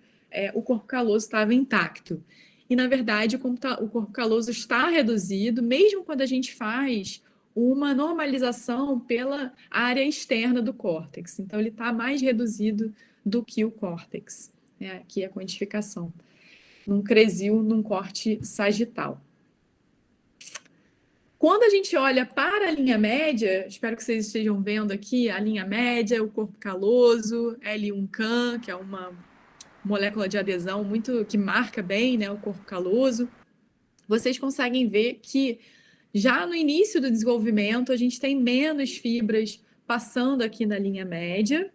o corpo caloso estava intacto. E, na verdade, o corpo caloso está reduzido, mesmo quando a gente faz uma normalização pela área externa do córtex. Então, ele está mais reduzido do que o córtex, né? Aqui a quantificação. Num Cresil, num corte sagital. Quando a gente olha para a linha média, espero que vocês estejam vendo aqui a linha média, o corpo caloso, L1-CAM, que é uma molécula de adesão que marca bem, né, o corpo caloso. Vocês conseguem ver que já no início do desenvolvimento, a gente tem menos fibras passando aqui na linha média.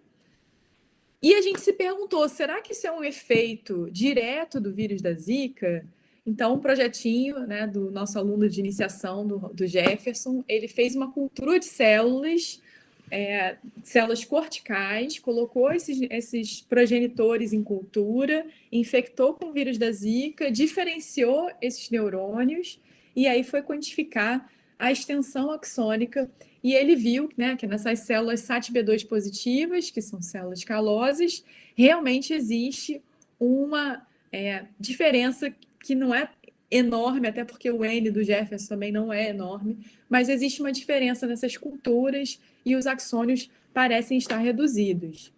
E a gente se perguntou, será que isso é um efeito direto do vírus da Zika? Então, um projetinho, né, do nosso aluno de iniciação, do Jefferson, ele fez uma cultura de células corticais, colocou esses progenitores em cultura, infectou com o vírus da Zika, diferenciou esses neurônios, e aí foi quantificar a extensão axônica, e ele viu, né, que nessas células SATB2 positivas, que são células calosas, realmente existe uma diferença que não é enorme, até porque o N do Jefferson também não é enorme, mas existe uma diferença nessas culturas e os axônios parecem estar reduzidos.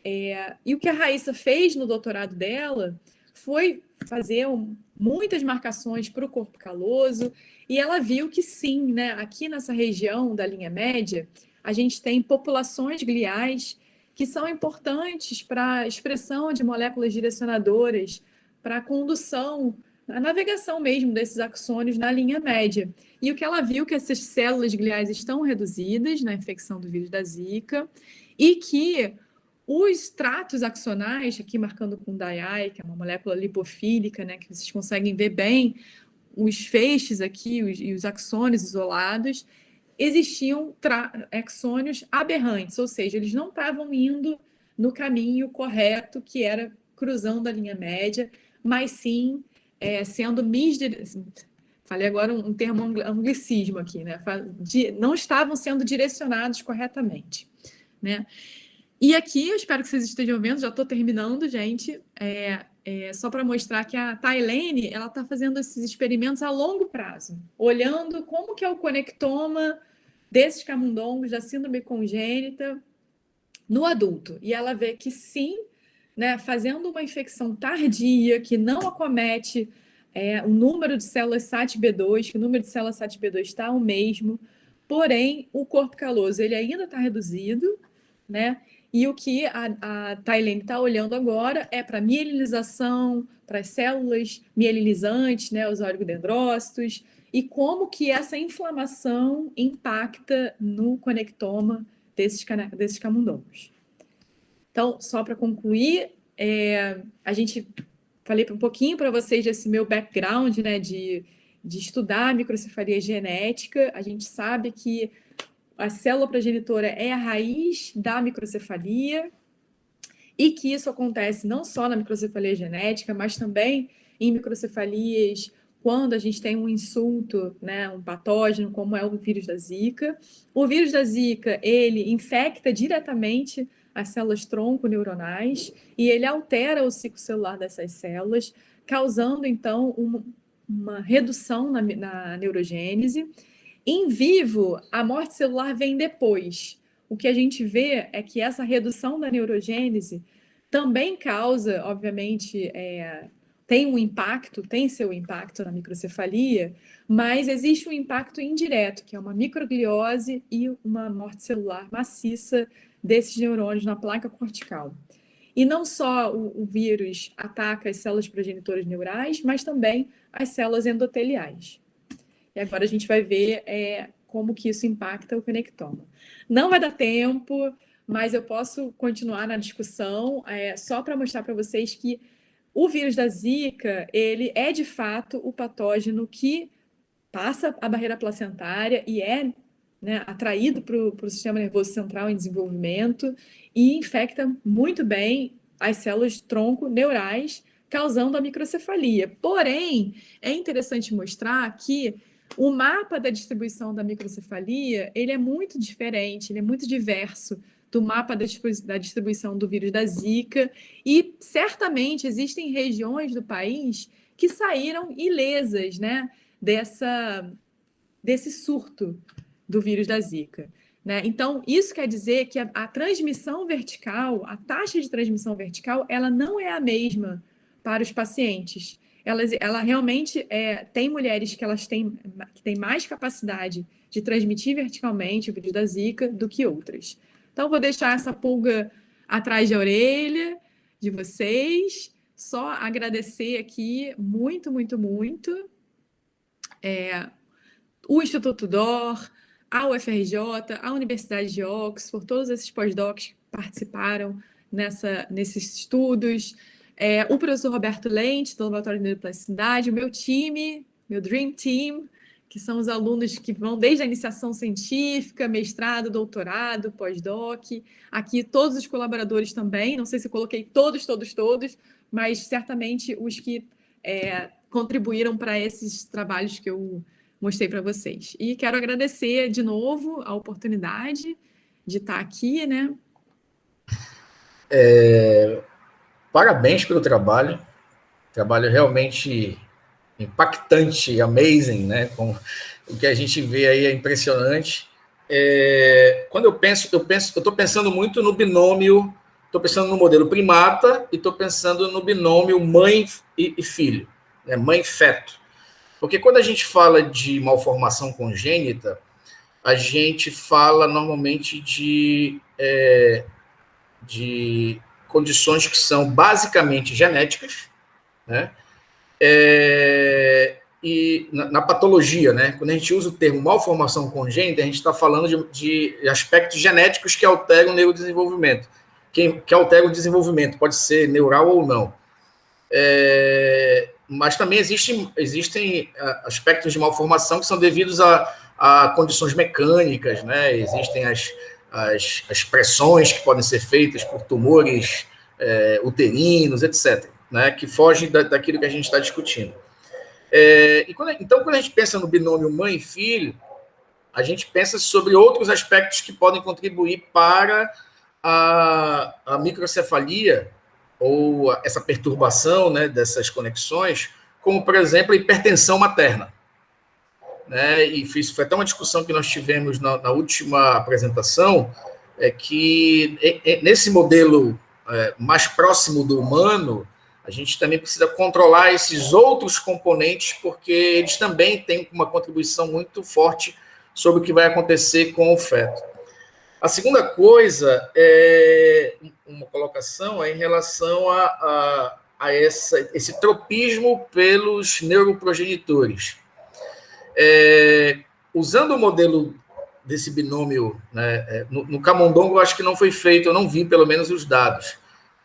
E o que a Raíssa fez no doutorado dela foi fazer muitas marcações para o corpo caloso, e ela viu que sim, né, aqui nessa região da linha média, a gente tem populações gliais que são importantes para a expressão de moléculas direcionadoras, para a condução, a navegação mesmo desses axônios na linha média. E o que ela viu que essas células gliais estão reduzidas na infecção do vírus da Zika, e que os tratos axonais, aqui marcando com DAI, que é uma molécula lipofílica, né, que vocês conseguem ver bem, os feixes aqui e os axônios isolados, existiam axônios aberrantes, ou seja, eles não estavam indo no caminho correto, que era cruzando a linha média, mas sim sendo falei agora um termo anglicismo aqui, né? Não estavam sendo direcionados corretamente, né? E aqui, eu espero que vocês estejam vendo, já estou terminando, gente, só para mostrar que a Tailene, ela está fazendo esses experimentos a longo prazo, olhando como que é o conectoma desses camundongos da síndrome congênita no adulto. E ela vê que sim, né, fazendo uma infecção tardia, que não acomete o número de células SATB2, que o número de células SATB2 está o mesmo, porém, o corpo caloso ele ainda está reduzido, né? E o que a Tailene está olhando agora é para mielinização, para as células mielinizantes, né, os oligodendrócitos, e como que essa inflamação impacta no conectoma desses camundongos. Então, só para concluir, a gente falei um pouquinho para vocês desse meu background, né, de estudar microcefalia genética. A gente sabe que a célula progenitora é a raiz da microcefalia e que isso acontece não só na microcefalia genética, mas também em microcefalias quando a gente tem um insulto, né, um patógeno, como é o vírus da Zika. O vírus da Zika, ele infecta diretamente as células tronco neuronais e ele altera o ciclo celular dessas células, causando, então, uma redução na neurogênese. Em vivo, a morte celular vem depois. O que a gente vê é que essa redução da neurogênese também causa, obviamente, tem seu impacto na microcefalia, mas existe um impacto indireto, que é uma microgliose e uma morte celular maciça desses neurônios na placa cortical. E não só o vírus ataca as células progenitoras neurais, mas também as células endoteliais. E agora a gente vai ver como que isso impacta o conectoma. Não vai dar tempo, mas eu posso continuar na discussão, só para mostrar para vocês que o vírus da Zika, ele é de fato o patógeno que passa a barreira placentária e é, né, atraído para o sistema nervoso central em desenvolvimento e infecta muito bem as células tronco neurais, causando a microcefalia. Porém, é interessante mostrar que o mapa da distribuição da microcefalia, ele é muito diferente, ele é muito diverso do mapa da distribuição do vírus da Zika, e certamente existem regiões do país que saíram ilesas, né, desse surto do vírus da Zika, né? Então, isso quer dizer que a transmissão vertical, a taxa de transmissão vertical, ela não é a mesma para os pacientes. Ela realmente tem mulheres que têm mais capacidade de transmitir verticalmente o vírus da Zika do que outras. Então, vou deixar essa pulga atrás da orelha de vocês. Só agradecer aqui muito, muito, muito o Instituto DOR, a UFRJ, a Universidade de Oxford, todos esses pós-docs que participaram nesses estudos, o professor Roberto Lente, do Laboratório de Neuroplasticidade, o meu time, meu Dream Team, que são os alunos que vão desde a iniciação científica, mestrado, doutorado, pós-doc. Aqui todos os colaboradores também, não sei se eu coloquei todos, mas certamente os que contribuíram para esses trabalhos que eu mostrei para vocês. E quero agradecer de novo a oportunidade de estar aqui, né? Parabéns pelo trabalho realmente impactante, amazing, né? Com o que a gente vê aí é impressionante. Quando eu estou pensando muito no binômio, estou pensando no modelo primata e estou pensando no binômio mãe e filho, né? Mãe-feto. Porque quando a gente fala de malformação congênita, a gente fala normalmente de condições que são basicamente genéticas, né? E na patologia, né? Quando a gente usa o termo malformação congênita, a gente está falando de aspectos genéticos que alteram o neurodesenvolvimento. Que altera o desenvolvimento, pode ser neural ou não. Mas também existem aspectos de malformação que são devidos a condições mecânicas, né? Existem as pressões que podem ser feitas por tumores uterinos, etc., né? Que fogem daquilo que a gente está discutindo. Então, quando a gente pensa no binômio mãe e filho, a gente pensa sobre outros aspectos que podem contribuir para a microcefalia, ou essa perturbação, né, dessas conexões, como, por exemplo, a hipertensão materna. Né? E foi até uma discussão que nós tivemos na última apresentação, que nesse modelo mais próximo do humano, a gente também precisa controlar esses outros componentes, porque eles também têm uma contribuição muito forte sobre o que vai acontecer com o feto. A segunda coisa é uma colocação em relação a esse tropismo pelos neuroprogenitores. Usando o modelo desse binômio, né, no camundongo, eu acho que não foi feito, eu não vi pelo menos os dados.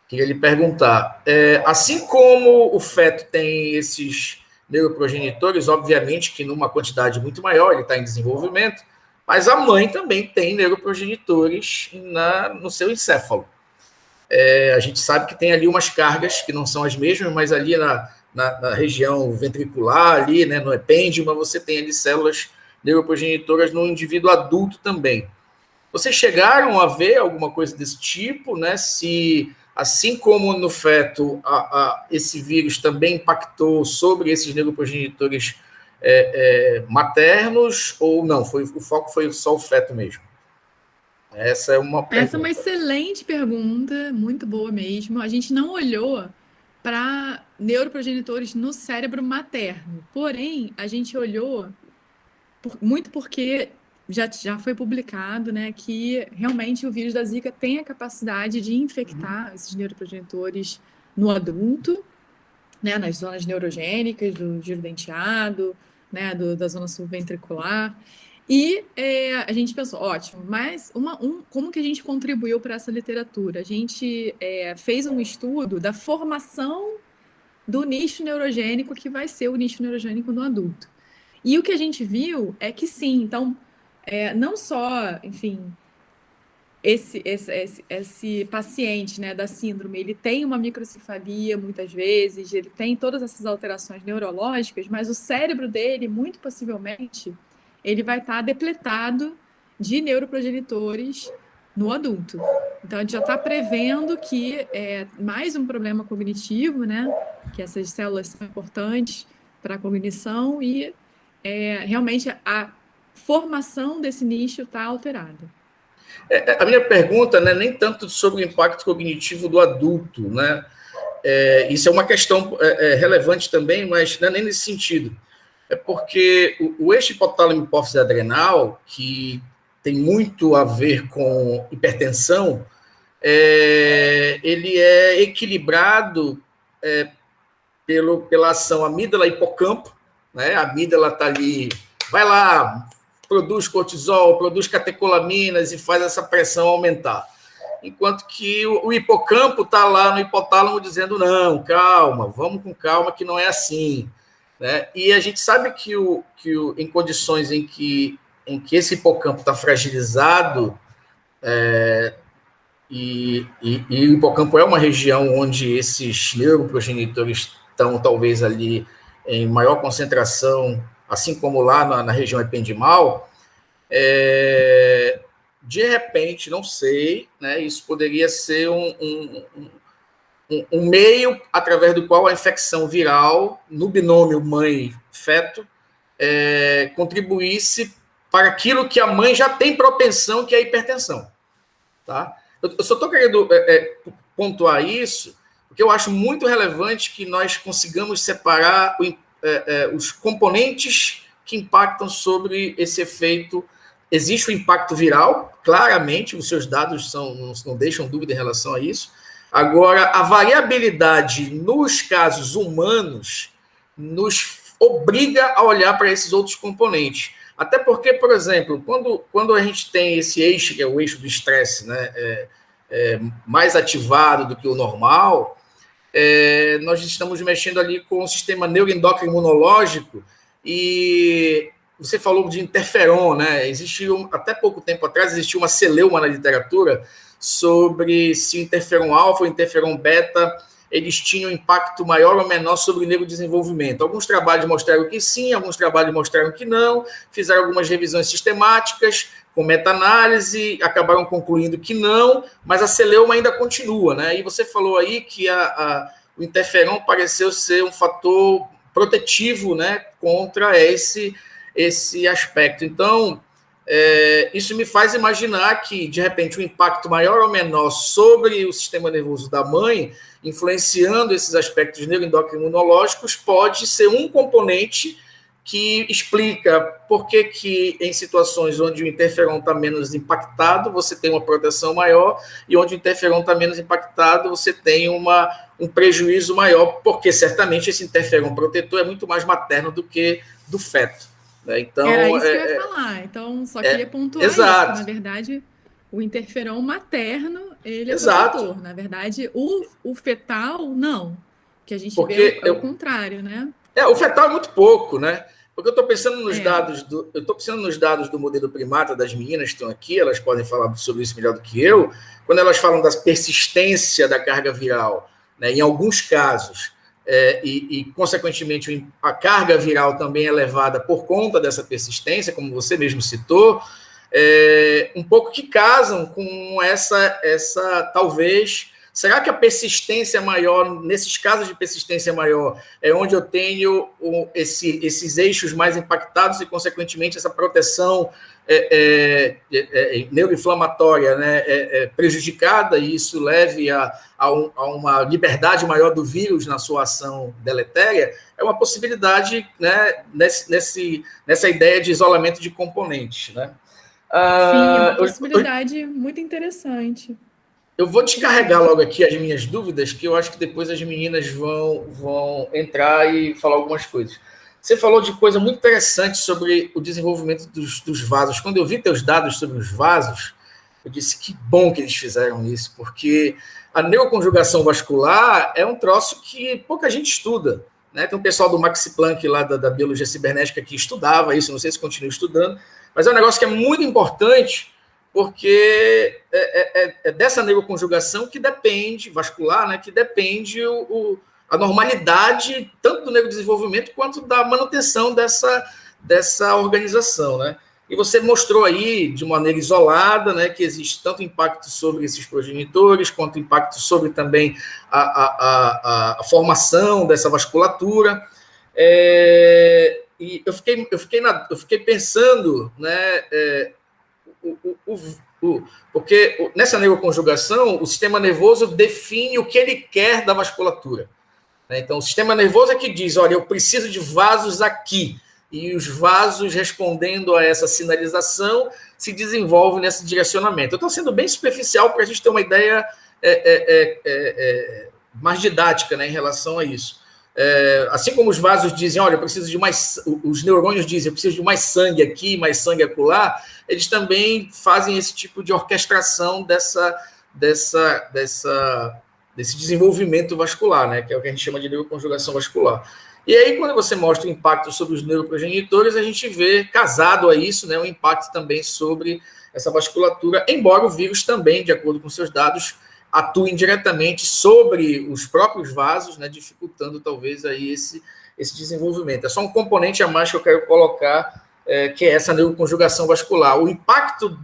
Queria lhe perguntar, assim como o feto tem esses neuroprogenitores, obviamente que numa quantidade muito maior, ele está em desenvolvimento, mas a mãe também tem neuroprogenitores no seu encéfalo. A gente sabe que tem ali umas cargas que não são as mesmas, mas ali na região ventricular, ali, né, no epêndima, você tem ali células neuroprogenitoras no indivíduo adulto também. Vocês chegaram a ver alguma coisa desse tipo, né? Se, assim como no feto, esse vírus também impactou sobre esses neuroprogenitores maternos, ou não? O foco foi só o feto mesmo? Essa é uma pergunta. Essa é uma excelente pergunta, muito boa mesmo. A gente não olhou para neuroprogenitores no cérebro materno, porém, a gente olhou muito porque já foi publicado, né, que realmente o vírus da Zika tem a capacidade de infectar esses neuroprogenitores no adulto, né, nas zonas neurogênicas do giro denteado, né, da zona subventricular. E a gente pensou, ótimo, mas como que a gente contribuiu para essa literatura? A gente fez um estudo da formação do nicho neurogênico que vai ser o nicho neurogênico no adulto. E o que a gente viu é que sim, então, não só, enfim, esse paciente, né, da síndrome, ele tem uma microcefalia muitas vezes, ele tem todas essas alterações neurológicas, mas o cérebro dele, muito possivelmente, ele vai estar depletado de neuroprogenitores no adulto. Então, a gente já está prevendo que mais um problema cognitivo, né, que essas células são importantes para a cognição e realmente a formação desse nicho está alterada. A minha pergunta não é nem tanto sobre o impacto cognitivo do adulto, né? Isso é uma questão relevante também, mas não é nem nesse sentido. É porque o eixo hipotálamo-hipófise adrenal, que tem muito a ver com hipertensão, ele é equilibrado pela ação amígdala-hipocampo, né? A amígdala está ali, vai lá, produz cortisol, produz catecolaminas e faz essa pressão aumentar. Enquanto que o hipocampo está lá no hipotálamo dizendo, não, calma, vamos com calma que não é assim. Né? E a gente sabe que, em condições em que esse hipocampo está fragilizado, e o hipocampo é uma região onde esses neuroprogenitores estão talvez ali em maior concentração, assim como lá na região ependimal, de repente, não sei, né, isso poderia ser um meio através do qual a infecção viral no binômio mãe-feto contribuísse para aquilo que a mãe já tem propensão, que é a hipertensão. Tá? Eu só estou querendo pontuar isso, porque eu acho muito relevante que nós consigamos separar os componentes que impactam sobre esse efeito. Existe o impacto viral, claramente, os seus dados não deixam dúvida em relação a isso. Agora, a variabilidade nos casos humanos nos obriga a olhar para esses outros componentes. Até porque, por exemplo, quando a gente tem esse eixo, que é o eixo do estresse, né, mais ativado do que o normal, nós estamos mexendo ali com o sistema neuroendócrino imunológico e você falou de interferon, né? Até pouco tempo atrás, existiu uma celeuma na literatura sobre se o interferon alfa ou interferon beta eles tinham impacto maior ou menor sobre o neurodesenvolvimento. Alguns trabalhos mostraram que sim, alguns trabalhos mostraram que não, fizeram algumas revisões sistemáticas, com meta-análise, acabaram concluindo que não, mas a celeuma ainda continua, né? E você falou aí que o interferon pareceu ser um fator protetivo, né, contra esse aspecto. Então, isso me faz imaginar que, de repente, o impacto maior ou menor sobre o sistema nervoso da mãe, influenciando esses aspectos neuroendócrino-imunológicos, pode ser um componente que explica por que em situações onde o interferon está menos impactado, você tem uma proteção maior, e onde o interferon está menos impactado, você tem um prejuízo maior, porque certamente esse interferon protetor é muito mais materno do que do feto. Né? Então, era isso que eu ia falar. Então, só queria pontuar exato. isso, que, na verdade, o interferon materno, ele é Exato. protetor. Na verdade, o fetal, não. O que a gente vê é o contrário, né? O fetal é muito pouco, né? Porque eu estou pensando nos dados do modelo primata das meninas que estão aqui, elas podem falar sobre isso melhor do que eu, quando elas falam da persistência da carga viral, né, em alguns casos, consequentemente, a carga viral também é elevada por conta dessa persistência, como você mesmo citou, um pouco que casam com essa talvez... Será que a persistência maior, nesses casos de persistência maior, é onde eu tenho esses eixos mais impactados e, consequentemente, essa proteção neuroinflamatória, né, prejudicada, e isso leve a uma liberdade maior do vírus na sua ação deletéria? É uma possibilidade, né, nessa ideia de isolamento de componentes. Né? Sim, é uma possibilidade muito interessante. Eu vou descarregar logo aqui as minhas dúvidas, que eu acho que depois as meninas vão entrar e falar algumas coisas. Você falou de coisa muito interessante sobre o desenvolvimento dos vasos. Quando eu vi teus dados sobre os vasos, eu disse que bom que eles fizeram isso, porque a neuroconjugação vascular é um troço que pouca gente estuda. Né? Tem um pessoal do Max Planck lá da biologia cibernética que estudava isso, não sei se continua estudando, mas é um negócio que é muito importante, porque é dessa neuroconjugação que depende, vascular, né, que depende a normalidade, tanto do neurodesenvolvimento quanto da manutenção dessa organização. Né? E você mostrou aí, de maneira isolada, né, que existe tanto impacto sobre esses progenitores, quanto impacto sobre também a formação dessa vasculatura. E eu fiquei pensando, né, porque nessa neuroconjugação, o sistema nervoso define o que ele quer da vasculatura. Então, o sistema nervoso é que diz, olha, eu preciso de vasos aqui, e os vasos, respondendo a essa sinalização, se desenvolvem nesse direcionamento. Eu estou sendo bem superficial para a gente ter uma ideia mais didática, né, em relação a isso. Assim como os vasos dizem, olha, eu preciso de mais... Os neurônios dizem, eu preciso de mais sangue aqui, mais sangue acolá, eles também fazem esse tipo de orquestração desse desenvolvimento vascular, né, que é o que a gente chama de neuroconjugação vascular. E aí, quando você mostra o impacto sobre os neuroprogenitores, a gente vê, casado a isso, né, o impacto também sobre essa vasculatura, embora o vírus também, de acordo com seus dados, atue diretamente sobre os próprios vasos, né, dificultando talvez aí esse desenvolvimento. É só um componente a mais que eu quero colocar, que é essa neuroconjugação vascular. O impacto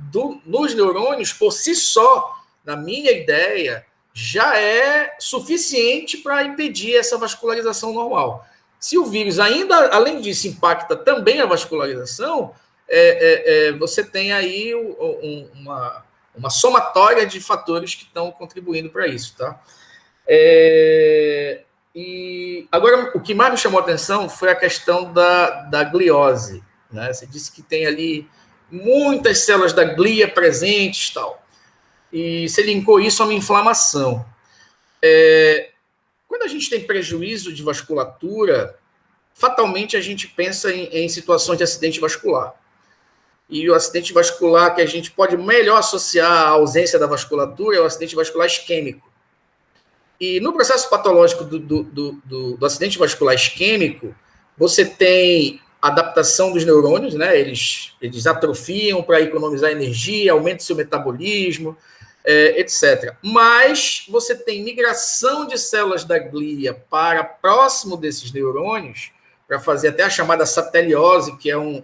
nos neurônios, por si só, na minha ideia, já é suficiente para impedir essa vascularização normal. Se o vírus ainda, além disso, impacta também a vascularização, você tem aí uma somatória de fatores que estão contribuindo para isso, tá? E agora, o que mais me chamou a atenção foi a questão da gliose, né? Você disse que tem ali muitas células da glia presentes e tal, e você linkou isso a uma inflamação. Quando a gente tem prejuízo de vasculatura, fatalmente a gente pensa em situações de acidente vascular. E o acidente vascular que a gente pode melhor associar à ausência da vasculatura é o acidente vascular isquêmico. E no processo patológico do acidente vascular isquêmico, você tem adaptação dos neurônios, né? Eles atrofiam para economizar energia, aumenta o seu metabolismo, etc. Mas você tem migração de células da glia para próximo desses neurônios, para fazer até a chamada sateliose, que é um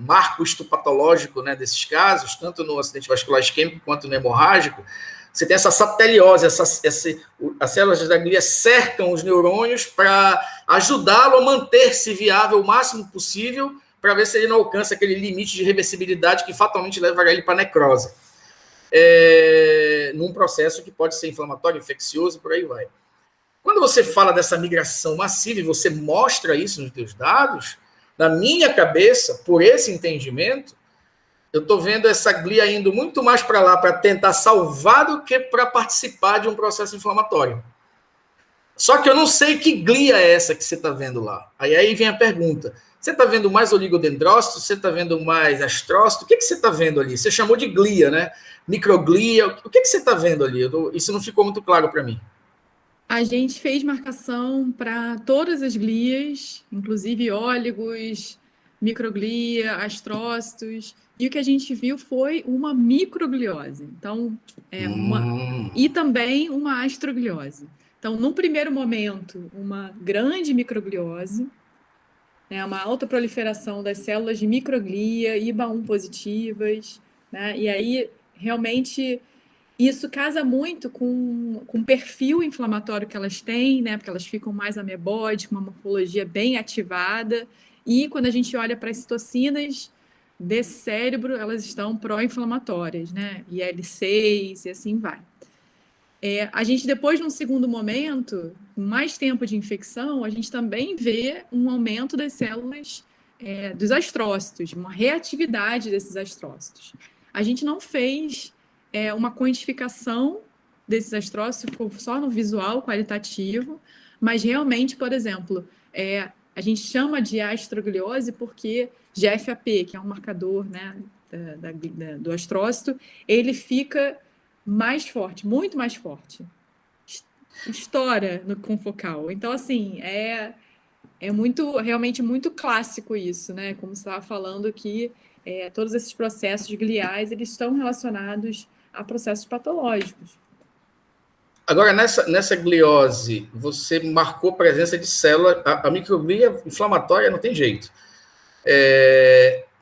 marco histopatológico, né, desses casos, tanto no acidente vascular isquêmico quanto no hemorrágico. Você tem essa sateliose, as células da glia cercam os neurônios para ajudá-lo a manter-se viável o máximo possível, para ver se ele não alcança aquele limite de reversibilidade que fatalmente levará ele para necrose. Num processo que pode ser inflamatório, infeccioso, por aí vai. Quando você fala dessa migração massiva e você mostra isso nos teus dados, Na minha cabeça, por esse entendimento, eu estou vendo essa glia indo muito mais para lá para tentar salvar do que para participar de um processo inflamatório. Só que eu não sei que glia é essa que você está vendo lá. Aí vem a pergunta. Você está vendo mais oligodendrócito? Você está vendo mais astrócito? O que você está vendo ali? Você chamou de glia, né? Microglia. O que você está vendo ali? Isso não ficou muito claro para mim. A gente fez marcação para todas as glias, inclusive óligos, microglia, astrócitos, e o que a gente viu foi uma microgliose. Então, e também uma astrogliose. Então, num primeiro momento, uma grande microgliose, né, uma alta proliferação das células de microglia, IBA1 positivas, né, e aí realmente isso casa muito com o perfil inflamatório que elas têm, né, porque elas ficam mais amebóicas, uma morfologia bem ativada, e quando a gente olha para as citocinas desse cérebro, elas estão pró-inflamatórias, né, IL-6 e assim vai. A gente depois, num segundo momento, com mais tempo de infecção, a gente também vê um aumento das células dos astrócitos, uma reatividade desses astrócitos. A gente não fez uma quantificação desses astrócitos, ficou só no visual qualitativo, mas realmente, por exemplo, a gente chama de astrogliose porque GFAP, que é um marcador, né, do astrócito, ele fica mais forte, muito mais forte. Estoura no confocal. Então, assim, realmente muito clássico isso, né? Como você estava falando que todos esses processos gliais, eles estão relacionados a processos patológicos. Agora, nessa gliose, você marcou presença de célula, a microglia inflamatória não tem jeito.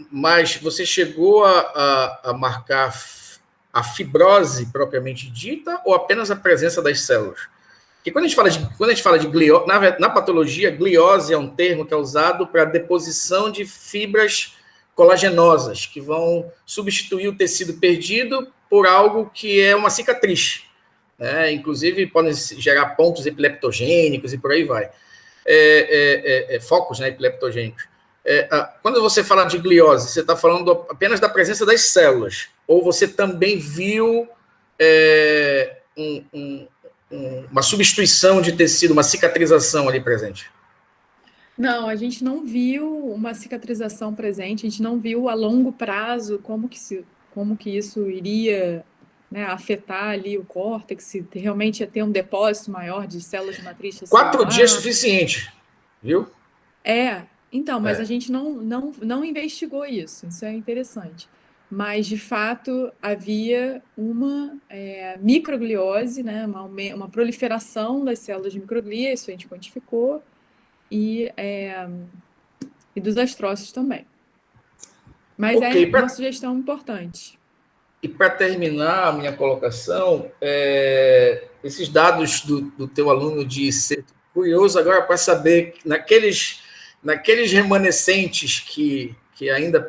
Mas você chegou a marcar a fibrose propriamente dita ou apenas a presença das células? Porque quando a gente fala de gliose, na patologia, gliose é um termo que é usado para deposição de fibras colagenosas, que vão substituir o tecido perdido por algo que é uma cicatriz. Né? Inclusive, podem gerar pontos epileptogênicos e por aí vai. Focos, né, epileptogênicos. Quando você fala de gliose, você está falando apenas da presença das células, ou você também viu uma substituição de tecido, uma cicatrização ali presente? Não, a gente não viu uma cicatrização presente, a gente não viu a longo prazo como que isso iria, né, afetar ali o córtex, se realmente ia ter um depósito maior de células de matriz celular. 4 dias suficiente, viu? Então, mas a gente não investigou isso é interessante. Mas, de fato, havia uma microgliose, né, uma proliferação das células de microglia, isso a gente quantificou, e dos astrócitos também. Mas uma sugestão importante. E para terminar a minha colocação, esses dados do teu aluno de ser curioso agora para saber, naqueles remanescentes que ainda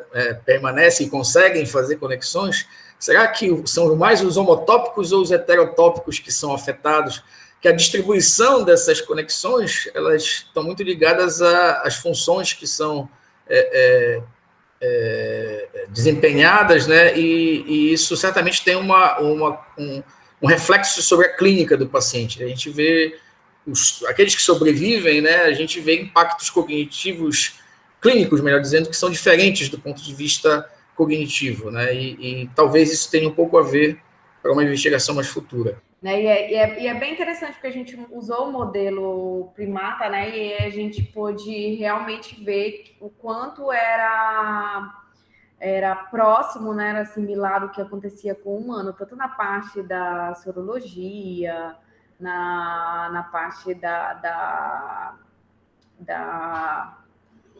permanecem e conseguem fazer conexões, será que são mais os homotópicos ou os heterotópicos que são afetados? Que a distribuição dessas conexões, elas estão muito ligadas às funções que são desempenhadas, né? E isso certamente tem um reflexo sobre a clínica do paciente. A gente vê aqueles que sobrevivem, né? A gente vê impactos cognitivos clínicos, melhor dizendo, que são diferentes do ponto de vista cognitivo, né? E talvez isso tenha um pouco a ver para uma investigação mais futura. Né? E é bem interessante porque a gente usou o modelo primata, né? E a gente pôde realmente ver o quanto era próximo, né? Era similar ao que acontecia com o humano, tanto na parte da sorologia, na parte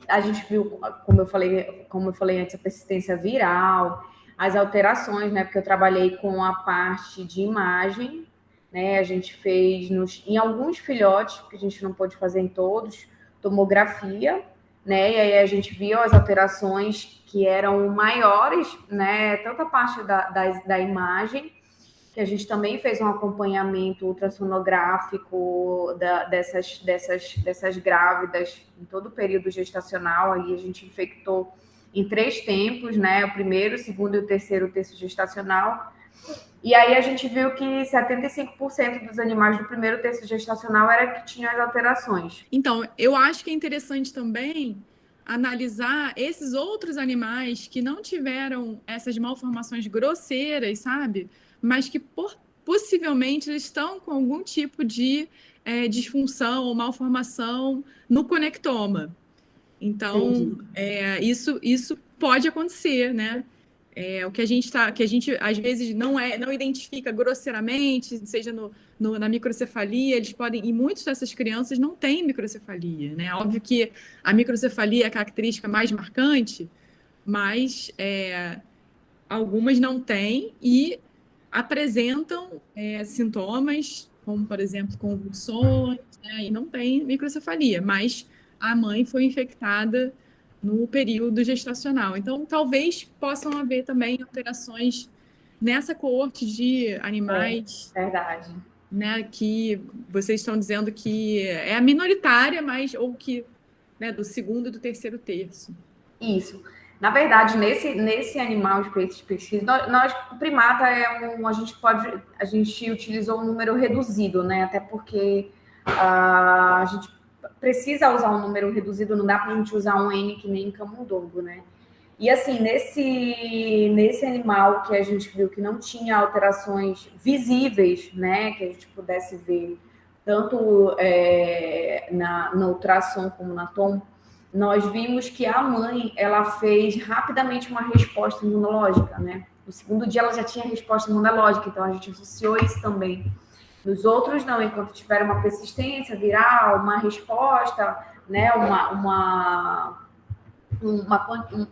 a gente viu, como eu falei antes, a persistência viral, as alterações, né? Porque eu trabalhei com a parte de imagem, né? A gente fez em alguns filhotes, porque a gente não pôde fazer em todos, tomografia, né? E aí a gente viu as alterações que eram maiores, né? Tanto a parte da imagem, que a gente também fez um acompanhamento ultrassonográfico dessas grávidas em todo o período gestacional. Aí a gente infectou em 3 tempos, né? O primeiro, o segundo e o terceiro terço gestacional. E aí a gente viu que 75% dos animais do primeiro terço gestacional era que tinham as alterações. Então, eu acho que é interessante também analisar esses outros animais que não tiveram essas malformações grosseiras, sabe? Mas que possivelmente eles estão com algum tipo de disfunção ou malformação no conectoma. Então, isso pode acontecer, né? O que a gente às vezes não identifica grosseiramente, seja na microcefalia, eles podem, e muitas dessas crianças não têm microcefalia, né? Óbvio que a microcefalia é a característica mais marcante, mas algumas não têm e apresentam sintomas, como, por exemplo, convulsões, né? E não tem microcefalia, mas a mãe foi infectada no período gestacional. Então, talvez possam haver também alterações nessa coorte de animais, verdade, né, que vocês estão dizendo que é a minoritária, mas ou que, né, do segundo e do terceiro terço. Isso. Na verdade, nesse animal de pesquisa, o primata a gente utilizou um número reduzido, né? Até porque a gente precisa usar um número reduzido, não dá para a gente usar um N que nem em camundongo, né? E assim, nesse animal que a gente viu que não tinha alterações visíveis, né? Que a gente pudesse ver tanto no ultrassom como na tom, nós vimos que a mãe, ela fez rapidamente uma resposta imunológica, né? No segundo dia ela já tinha resposta imunológica, então a gente associou isso também. Nos outros não, enquanto tiver uma persistência viral, uma resposta, né?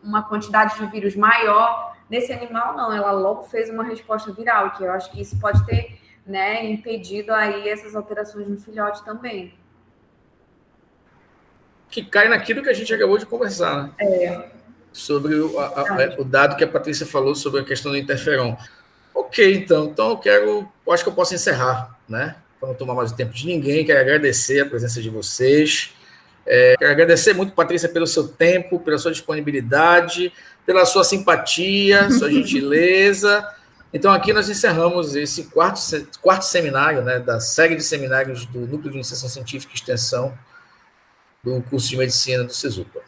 Uma quantidade de vírus maior. Nesse animal não, ela logo fez uma resposta viral, que eu acho que isso pode ter, né, impedido aí essas alterações no filhote também. Que cai naquilo que a gente acabou de conversar, né? Sobre o dado que a Patrícia falou sobre a questão do interferon. Ok, então eu acho que eu posso encerrar, né? Para não tomar mais o tempo de ninguém. Quero agradecer a presença de vocês. Quero agradecer muito, Patrícia, pelo seu tempo, pela sua disponibilidade, pela sua simpatia, sua gentileza. Então, aqui nós encerramos esse quarto seminário, né, da série de seminários do Núcleo de Iniciação Científica e Extensão do curso de Medicina do CESUPA.